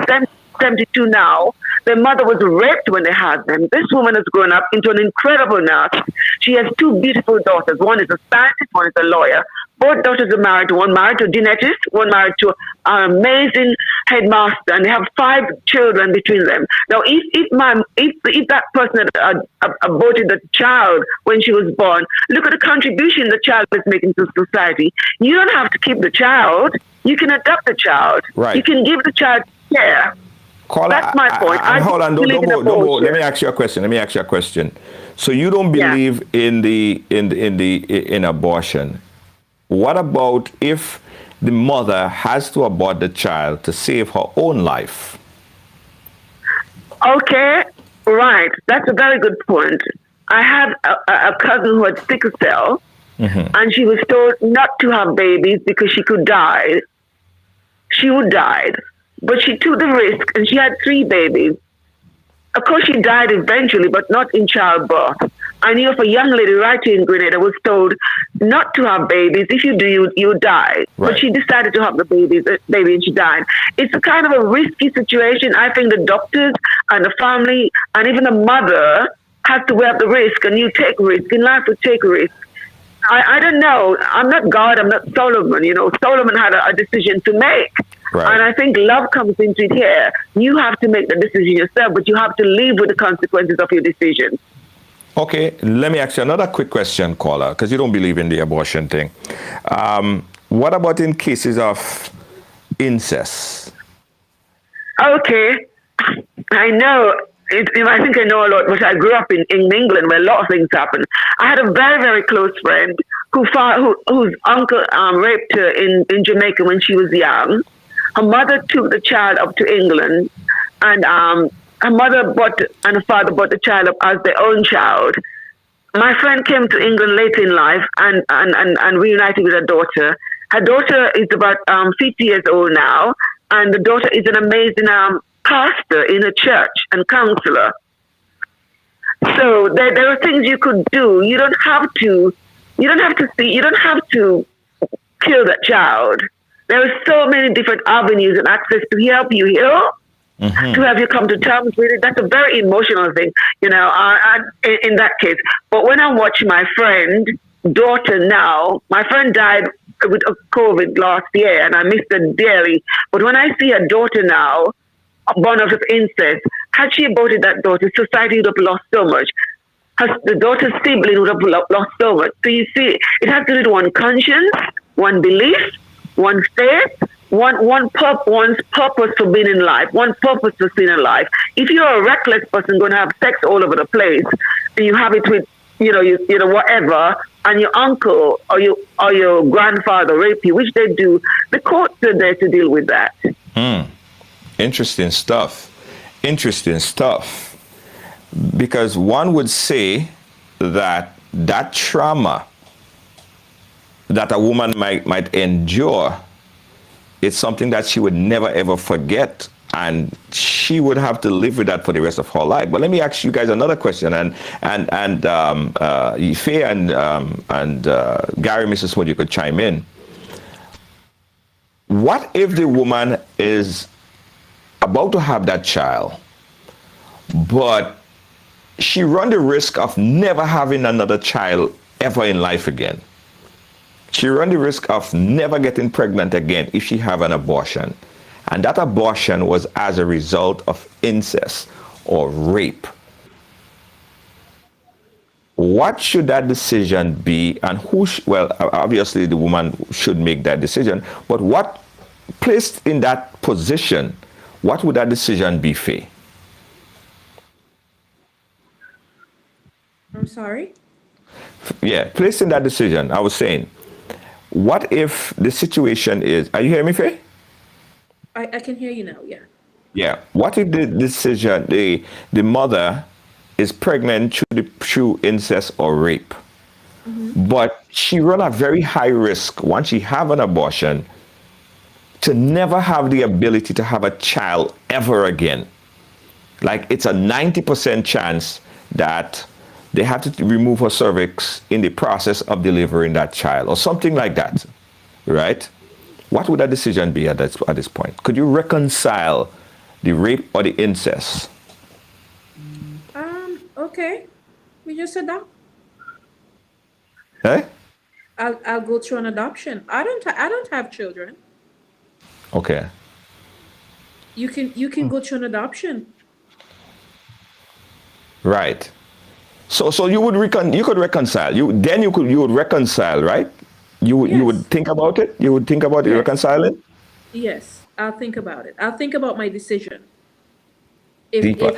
72 now. Their mother was raped when they had them. This woman has grown up into an incredible nurse. She has 2 beautiful daughters. One is a scientist, one is a lawyer. Both daughters are married. One married to a dentist, one married to an amazing headmaster, and they have 5 children between them. Now, if that person had aborted the child when she was born, look at the contribution the child is making to society. You don't have to keep the child. You can adopt the child. Right. You can give the child care. Caller, that's my point. Hold on, don't go. Let me ask you a question. So you don't believe in abortion. What about if the mother has to abort the child to save her own life? Okay, right. That's a very good point. I had a cousin who had sickle cell, and she was told not to have babies because she could die. She would die. But she took the risk, and she had 3 babies. Of course, she died eventually, but not in childbirth. I knew of a young lady right here in Grenada was told not to have babies. If you do, you die. Right. But she decided to have the baby, and she died. It's a kind of a risky situation. I think the doctors and the family and even the mother have to wear the risk, and you take risk. In life, we take risk. I don't know. I'm not God. I'm not Solomon. Solomon had a decision to make. Right. And I think love comes into it here. You have to make the decision yourself, but you have to live with the consequences of your decision. Okay, let me ask you another quick question, caller, because you don't believe in the abortion thing. What about in cases of incest? Okay, I know. I think I know a lot, but I grew up in England where a lot of things happen. I had a very, very close friend whose uncle raped her in Jamaica when she was young. Her mother took the child up to England, and her mother and her father brought the child up as their own child. My friend came to England late in life and reunited with her daughter. Her daughter is about 50 years old now, and the daughter is an amazing pastor in a church and counselor. So there are things you could do. You don't have to kill that child. There are so many different avenues and access to help you heal, to have you come to terms with it. That's a very emotional thing, in that case. But when I watch my friend daughter now, my friend died with COVID last year, and I missed her dearly. But when I see her daughter now, born out of incest, had she aborted that daughter, society would have lost so much. The daughter's sibling would have lost so much. So you see, it has to do with one conscience, one belief, one faith, one's purpose for being in life, one purpose for being in life. If you're a reckless person going to have sex all over the place, and you have it with, whatever, and your uncle or your grandfather rape you, which they do, the courts are there to deal with that. Interesting stuff. Because one would say that trauma that a woman might endure, it's something that she would never ever forget, and she would have to live with that for the rest of her life. But let me ask you guys another question, and Ife and Gary, Mrs. Wood, you could chime in. What if the woman is about to have that child, but she run the risk of never having another child ever in life again? She run the risk of never getting pregnant again if she have an abortion. And that abortion was as a result of incest or rape. What should that decision be, and obviously the woman should make that decision, but what placed in that position, what would that decision be, Faye? I'm sorry? Yeah, placed in that decision, I was saying, what if the situation is, are you hearing me, Faye? I can hear you now, yeah. Yeah. What if the decision, the mother is pregnant through incest or rape, but she run a very high risk once she have an abortion to never have the ability to have a child ever again? Like, it's a 90% chance that they have to remove her cervix in the process of delivering that child or something like that, right? What would that decision be at this point? Could you reconcile the rape or the incest? Okay. We just adopt. Eh? I'll go through an adoption. I don't have children. Okay. You can go through an adoption. Right. So you would you could reconcile. You would reconcile, right? You would think about it. You would think about reconciling. Yes, I'll think about it. I'll think about my decision. Deeper.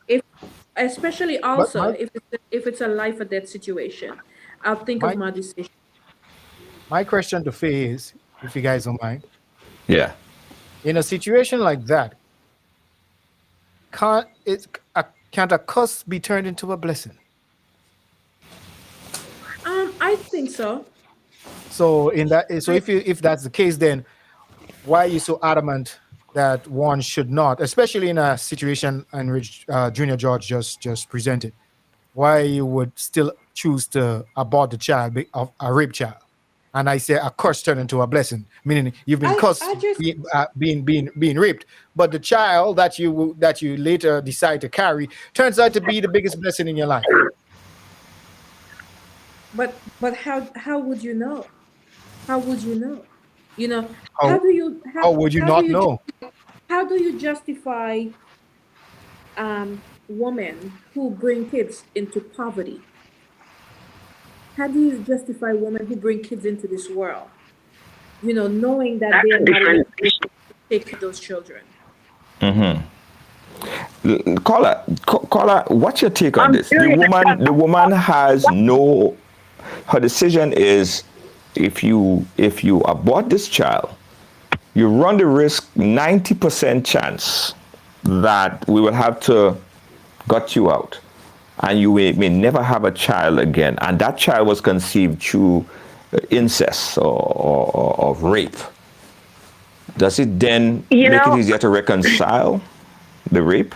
If especially also if it's a life or death situation, I'll think of my decision. My question to Faye is, if you guys don't mind. Yeah. In a situation like that, can't a curse be turned into a blessing? I think so. So if that's the case, then why are you so adamant that one should not, especially in a situation in which Junior George just presented, why you would still choose to abort the child of a rape child? And I say a curse turned into a blessing, meaning you've been cursed being raped, but the child that you later decide to carry turns out to be the biggest blessing in your life. But how would you know? How would you know? How would you not know? How do you justify women who bring kids into poverty? How do you justify women who bring kids into this world? You know, knowing that That's they a are not different able to take care of those children. Caller, what's your take on this? The woman has no. Her decision is, if you abort this child, you run the risk 90% chance that we will have to gut you out, and you may never have a child again. And that child was conceived through incest or rape. Does it then make it easier to reconcile the rape?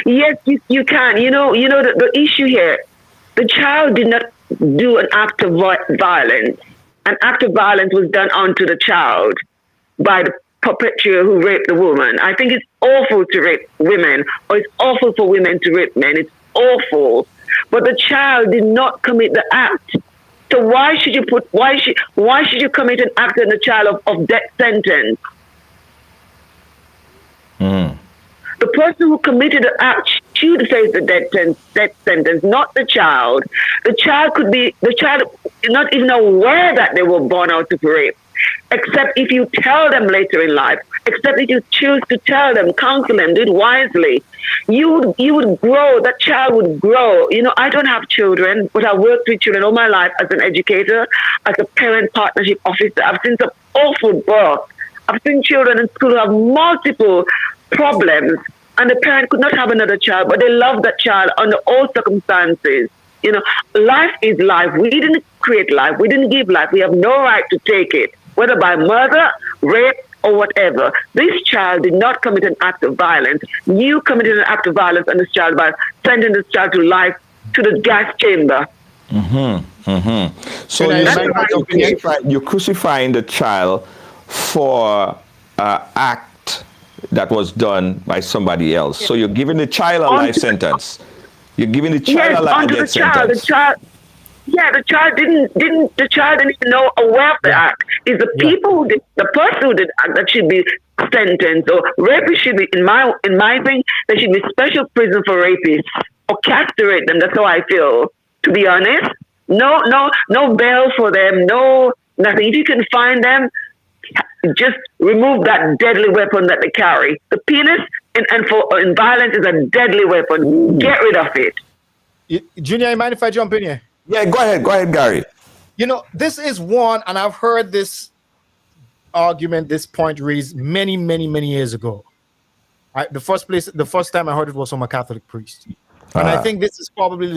Yes, you can. You know the issue here. The child did not do an act of violence. An act of violence was done onto the child by the perpetrator who raped the woman. I think it's awful to rape women, or it's awful for women to rape men. It's awful. But the child did not commit the act. So why should you commit an act on the child of death sentence? The person who committed the act should face the death sentence, not the child. The child not even aware that they were born out of rape, except if you tell them later in life, except if you choose to tell them, counsel them, do it wisely. You would grow, that child would grow. You know, I don't have children, but I've worked with children all my life as an educator, as a parent partnership officer. I've seen some awful birth. I've seen children in school who have multiple problems, and the parent could not have another child, but they love that child under all circumstances. You know, life is life. We didn't create life. We didn't give life. We have no right to take it, whether by murder, rape, or whatever. This child did not commit an act of violence. You committed an act of violence on this child by sending this child to life, to the gas chamber. So you're crucifying the child for an act that was done by somebody else. So you're giving the child a life sentence. You're giving the child a life sentence. The child didn't even know aware of the act. It's the people who did, the person who did the act that should be sentenced. Or rapists should be, in my thing, there should be special prison for rapists, or castrate them. That's how I feel, to be honest. No bail for them, no nothing. If you can find them, just remove that deadly weapon that they carry. The penis in violence is a deadly weapon. Get rid of it. Junior, you mind if I jump in here? Yeah, go ahead, Gary. You know, this is one, and I've heard this argument, this point raised many, many, many years ago. The first time I heard it was from a Catholic priest. And I think this is probably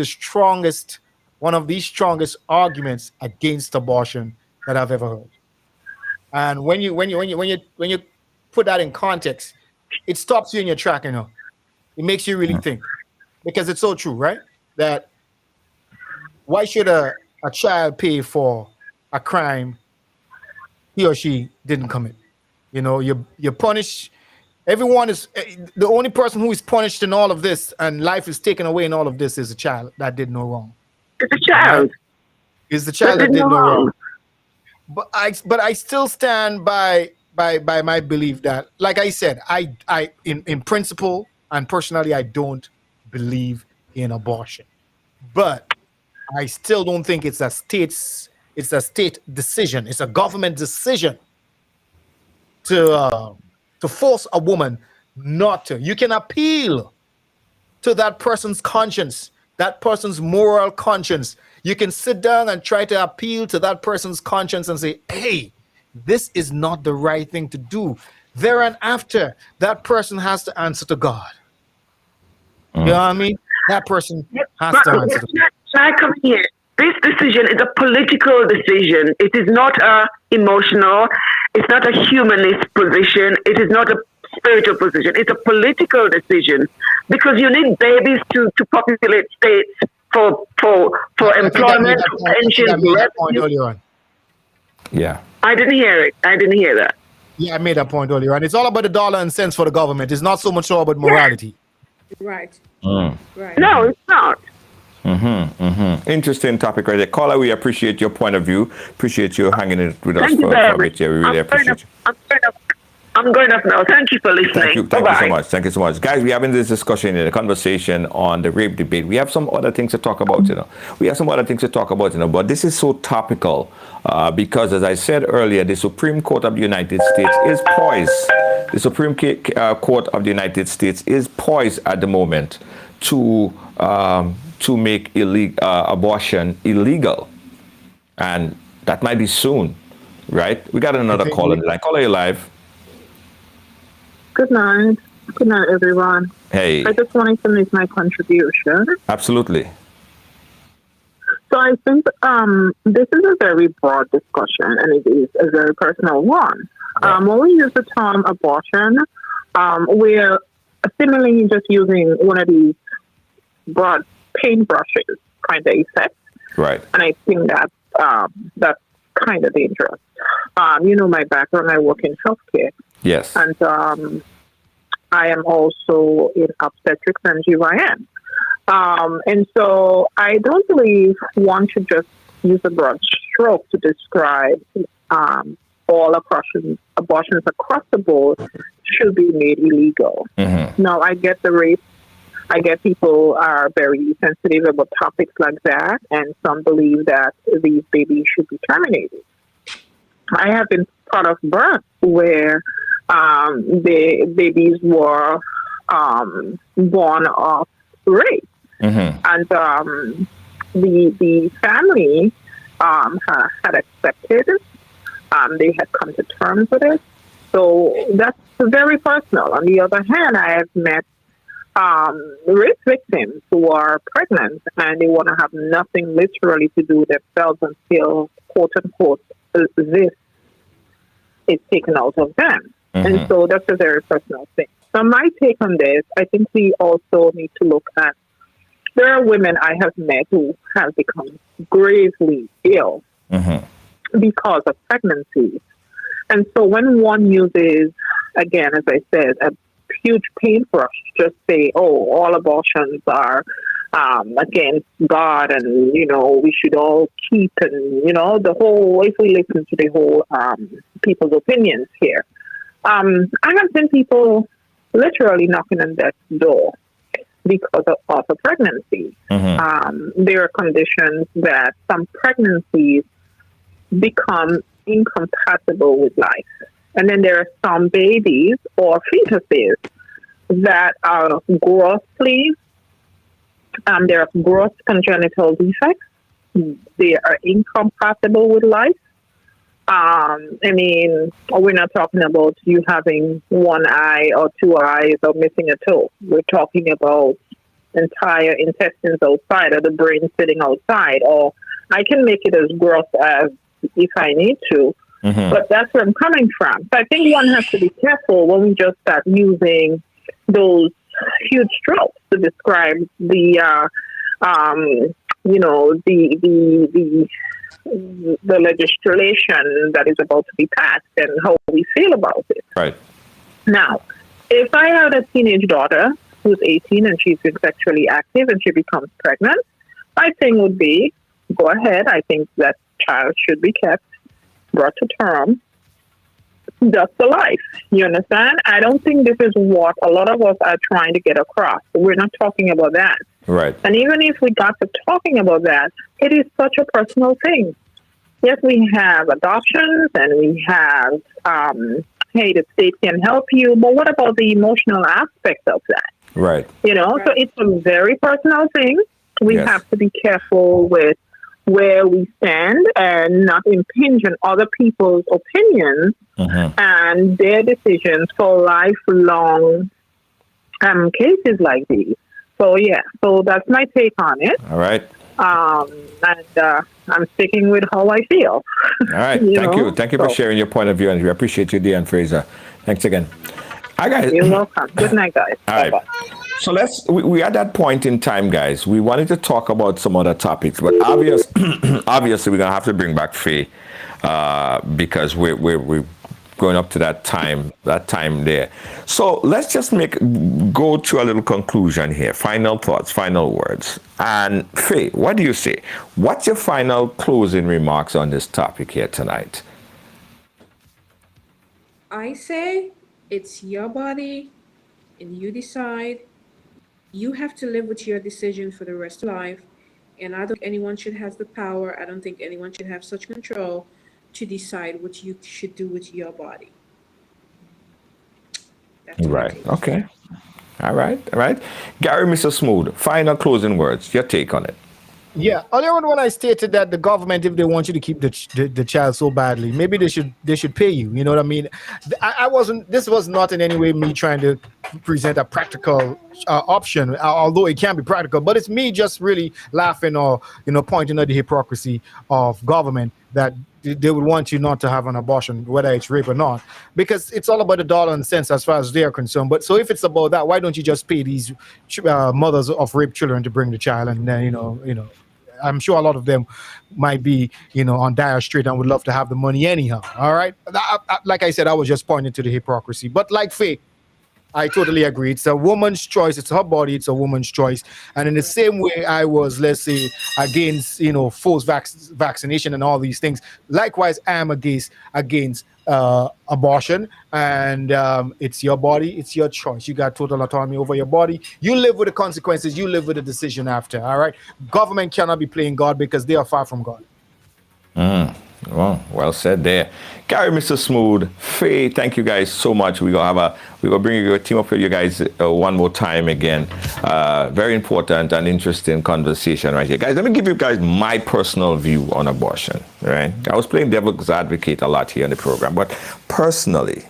one of the strongest arguments against abortion that I've ever heard. And when you put that in context, it stops you in your track, you know. It makes you really think, because it's so true, right? That why should a child pay for a crime he or she didn't commit? You know, you punish. Everyone is the only person who is punished in all of this, and life is taken away in all of this, is a child that did no wrong. It's a child. It's the child that did no wrong. But I still stand by my belief that, like I said, I in principle and personally, I don't believe in abortion. But I still don't think it's a state decision. It's a government decision to force a woman not to. You can appeal to that person's conscience, that person's moral conscience. You can sit down and try to appeal to that person's conscience and say, hey, this is not the right thing to do. There and after, that person has to answer to God. You know what I mean? That person has to answer to God. I come here. This decision is a political decision. It is not a emotional. It's not a humanist position. It is not a spiritual position. It's a political decision, because you need babies to populate states for employment, pension. Yeah. I didn't hear it. I didn't hear that. Yeah, I made that point earlier, and it's all about the dollar and cents for the government. It's not so much all about morality. Right. Right. No, it's not. Interesting topic right there. Caller, we appreciate your point of view. Appreciate you hanging it with us for a bit here. We really appreciate you. I'm going up now. Thank you for listening. Thank you so much. Thank you so much. Guys, we're having this discussion in a conversation on the rape debate. We have some other things to talk about, but this is so topical because, as I said earlier, the Supreme Court of the United States is poised. The Supreme Court of the United States is poised at the moment to make abortion illegal. And that might be soon, right? We got another call in the line. Caller, you live. Good night. Good night, everyone. Hey. I just wanted to make my contribution. Absolutely. So I think this is a very broad discussion, and it is a very personal one. Yeah. When we use the term abortion, we're similarly just using one of these broad paintbrushes kind of effect. Right. And I think that's kind of dangerous. My background, I work in healthcare. Yes. And I am also in obstetrics and GYN. And so I don't believe one should just use a broad stroke to describe all abortions across the board should be made illegal. Mm-hmm. Now, I get the rape. I get people are very sensitive about topics like that, and some believe that these babies should be terminated. I have been part of birth where the babies were born of rape. Mm-hmm. And the family had accepted. They had come to terms with it. So that's very personal. On the other hand, I have met rape victims who are pregnant and they want to have nothing literally to do with themselves until, quote unquote, this is taken out of them. Mm-hmm. And so that's a very personal thing. So my take on this, I think we also need to look at, there are women I have met who have become gravely ill because of pregnancy. And so when one uses, again, as I said, a huge paintbrush, just say, all abortions are against God and, we should all keep and, if we listen to the whole people's opinions here. I have seen people literally knocking on death's door because of a pregnancy. Mm-hmm. There are conditions that some pregnancies become incompatible with life. And then there are some babies or fetuses that are grossly, there are gross congenital defects. They are incompatible with life. We're not talking about you having one eye or two eyes or missing a toe. We're talking about entire intestines outside or the brain sitting outside. Or I can make it as gross as if I need to. Mm-hmm. But that's where I'm coming from. So I think one has to be careful when we just start using those huge strokes to describe the legislation that is about to be passed and how we feel about it. Right. Now, if I had a teenage daughter who's 18 and she's been sexually active and she becomes pregnant, my thing would be, go ahead. I think that child should be kept, brought to term. That's the life. You understand? I don't think this is what a lot of us are trying to get across. We're not talking about that. Right. And even if we got to talking about that, it is such a personal thing. Yes, we have adoptions and we have, hey, the state can help you, but what about the emotional aspect of that? Right. So it's a very personal thing. We have to be careful with where we stand and not impinge on other people's opinions and their decisions for lifelong cases like these. So that's my take on it. All right. And I'm sticking with how I feel. All right. Thank you for sharing your point of view, and we appreciate you, Deanne Fraser. Thanks again. All right, guys. You're welcome. Good night, guys. All right. So we at that point in time, guys, we wanted to talk about some other topics, but obviously we're going to have to bring back Faye because we're going up to that time there. So let's just go to a little conclusion here. Final thoughts, final words. And Faye, what do you say? What's your final closing remarks on this topic here tonight? I say it's your body and you decide. You have to live with your decision for the rest of life. And I don't think anyone should have the power. I don't think anyone should have such control to decide what you should do with your body. Right. Okay. All right. Gary, Mr. Smooth, final closing words. Your take on it. Yeah, earlier on when I stated that the government, if they want you to keep the child so badly, maybe they should pay you. You know what I mean? This was not in any way me trying to present a practical option, although it can be practical. But it's me just really laughing or pointing at the hypocrisy of government that they would want you not to have an abortion, whether it's rape or not, because it's all about the dollar and cents as far as they are concerned. But so if it's about that, why don't you just pay these mothers of raped children to bring the child, and then I'm sure a lot of them might be, on dire strait and would love to have the money anyhow. All right. Like I said, I was just pointing to the hypocrisy. But like Faye, I totally agree. It's a woman's choice. It's her body. It's a woman's choice. And in the same way I was, let's say, against, forced vaccination and all these things, likewise, I am against abortion. And it's your body. It's your choice. You got total autonomy over your body. You live with the consequences. You live with the decision after. All right. Government cannot be playing God because they are far from God. Well said there. Gary, Mr. Smooth, Faye, thank you guys so much. We're gonna bring your team up for you guys one more time again. Very important and interesting conversation right here. Guys, let me give you guys my personal view on abortion, right? I was playing devil's advocate a lot here in the program, but personally,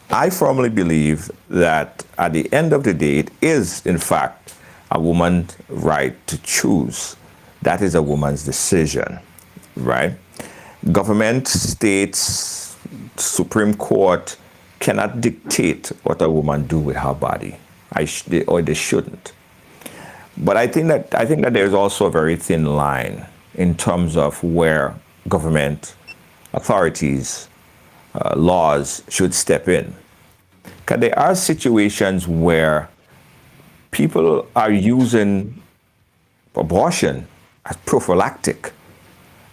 I firmly believe that at the end of the day, it is, in fact, a woman's right to choose. That is a woman's decision. Right? Government, states, Supreme Court cannot dictate what a woman do with her body, or they shouldn't. But I think that there's also a very thin line in terms of where government, authorities, laws should step in. Because there are situations where people are using abortion as prophylactic.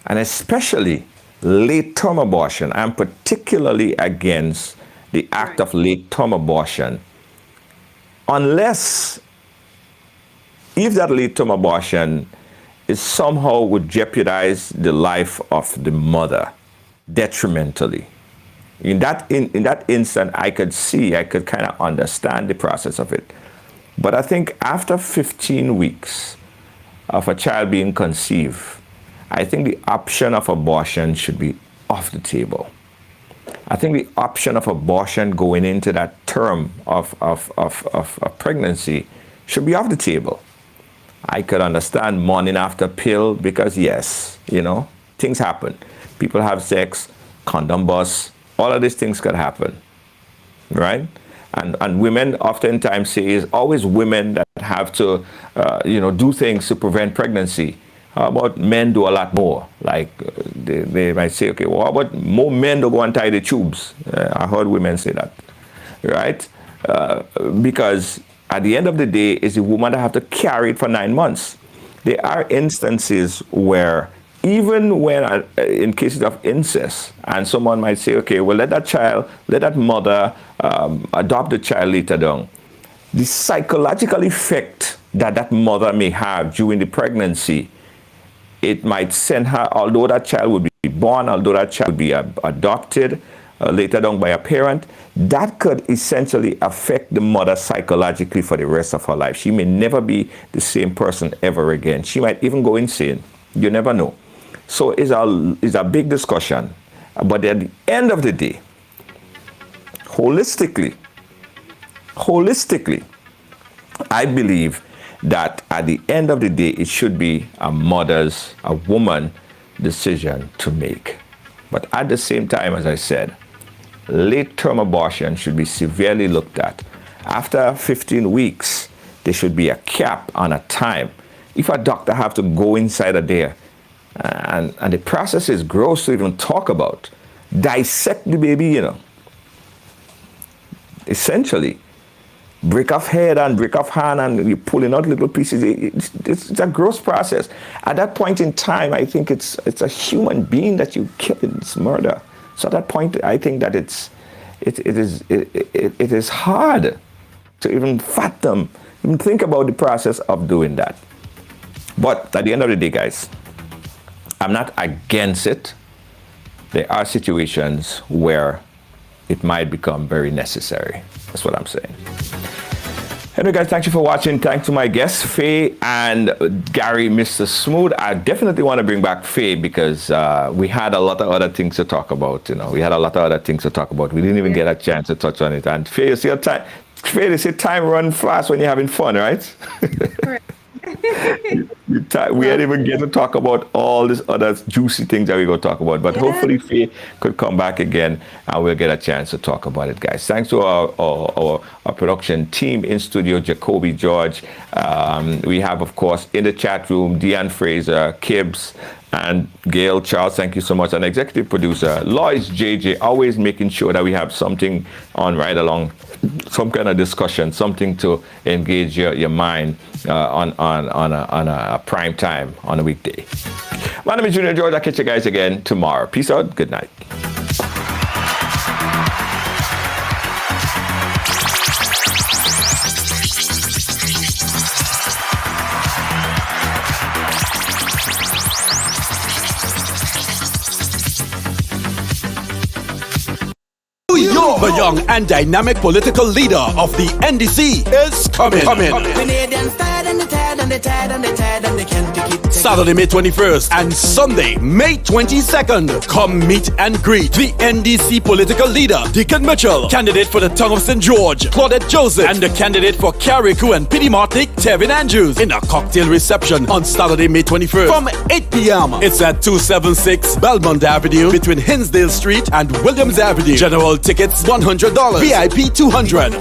And especially late-term abortion. I'm particularly against the act of late-term abortion. Unless, if that late-term abortion is somehow would jeopardize the life of the mother detrimentally. In that instant, I could kind of understand the process of it. But I think after 15 weeks of a child being conceived, I think the option of abortion should be off the table. I think the option of abortion going into that term of pregnancy should be off the table. I could understand morning after pill because yes, things happen. People have sex, condom busts, all of these things could happen, right? And women oftentimes say it's always women that have to, do things to prevent pregnancy. How about men do a lot more? Like they might say, okay, well, how about more men don't go and tie the tubes? I heard women say that, right? Because at the end of the day, it's the woman that have to carry it for 9 months. There are instances where even when, in cases of incest, and someone might say, okay, well, let that mother adopt the child later down. The psychological effect that mother may have during the pregnancy, it might send her, although that child would be born, although that child would be adopted later on by a parent, that could essentially affect the mother psychologically for the rest of her life. She may never be the same person ever again. She might even go insane. You never know. So it's a big discussion. But at the end of the day, holistically, I believe that at the end of the day, it should be a woman decision to make. But at the same time, as I said, late-term abortion should be severely looked at. After 15 weeks, there should be a cap on a time. If a doctor have to go inside of there, and the process is gross to even talk about, dissect the baby, essentially, break off head and break off hand and you're pulling out little pieces. It's a gross process. At that point in time, I think it's a human being that you kill. It's murder. So at that point, I think that it's it is hard to even fathom, even think about the process of doing that. But at the end of the day, guys, I'm not against it. There are situations where it might become very necessary. That's what I'm saying. Anyway, guys, thank you for watching. Thanks to my guests, Faye and Gary, Mr. Smooth. I definitely want to bring back Faye because we had a lot of other things to talk about. We had a lot of other things to talk about. We didn't even get a chance to touch on it. And Faye, you see time. Faye, they say time run fast when you're having fun, right? Correct. We didn't even get to talk about all these other juicy things that we're going to talk about. But hopefully Faye could come back again and we'll get a chance to talk about it, guys. Thanks to our production team in studio, Jacoby George. We have, of course, in the chat room, Deanne Fraser, Kibbs, and Gail Charles. Thank you so much. And executive producer, Lois JJ, always making sure that we have something on Ride Along, some kind of discussion, something to engage your mind on a prime time on a weekday. My name is Junior George. I'll catch you guys again tomorrow. Peace out. Good night. The young and dynamic political leader of the NDC is coming. Saturday, May 21st and Sunday, May 22nd. Come meet and greet the NDC political leader, Deacon Mitchell, candidate for the Tongue of St. George, Claudette Joseph, and the candidate for Carriacou and Pity Martinique, Tevin Andrews, in a cocktail reception on Saturday, May 21st from 8 p.m. It's at 276 Belmont Avenue between Hinsdale Street and Williams Avenue. General tickets $100, VIP $200.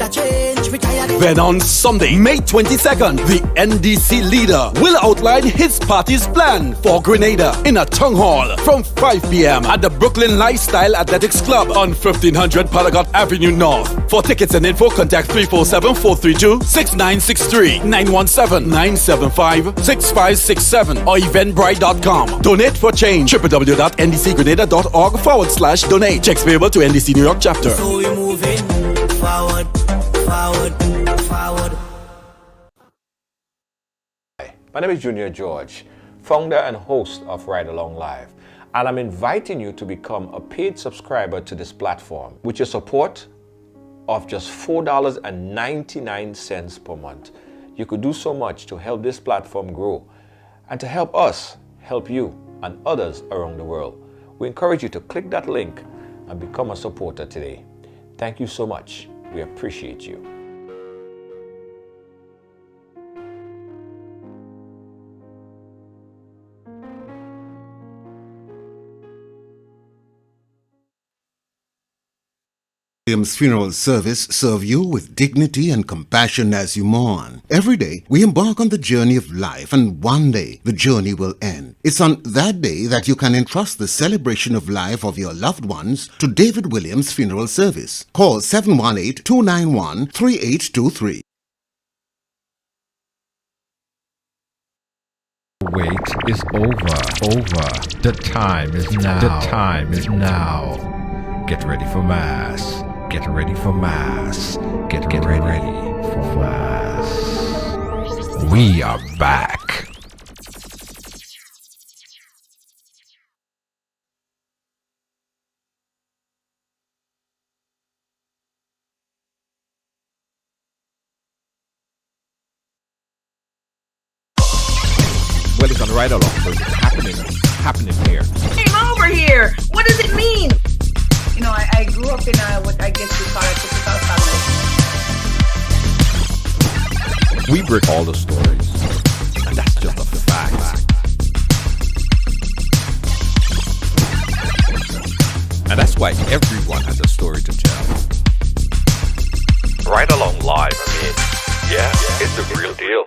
Then on Sunday, May 22nd, the NDC leader will outline his party's plan for Grenada in a town hall from 5 p.m. at the Brooklyn Lifestyle Athletics Club on 1500 Palagot Avenue North. For tickets and info, contact 347-432-6963, 917-975-6567 or eventbrite.com. Donate for change. www.ndcgrenada.org/donate. Checks payable to NDC New York chapter. So we moving forward. My name is Junior George, founder and host of Ride Along Live, and I'm inviting you to become a paid subscriber to this platform. With your support of just $4.99 per month, you could do so much to help this platform grow and to help us help you and others around the world. We encourage you to click that link and become a supporter today. Thank you so much. We appreciate you. Williams Funeral Service serve you with dignity and compassion as you mourn. Every day, we embark on the journey of life, and one day, the journey will end. It's on that day that you can entrust the celebration of life of your loved ones to David Williams Funeral Service. Call 718-291-3823. Wait is over. The time is now. The time is now. Get ready for Mass. Get ready for Mass. Get ready for Mass. We are back. Well, it's on Ride Along, so it's happening here. Came over here. What does it mean? I grew up in what I guess you call a typical family. We break all the stories, and that's just of the facts. And that's why everyone has a story to tell. Ride Along Live, I mean, yeah, it's the real deal.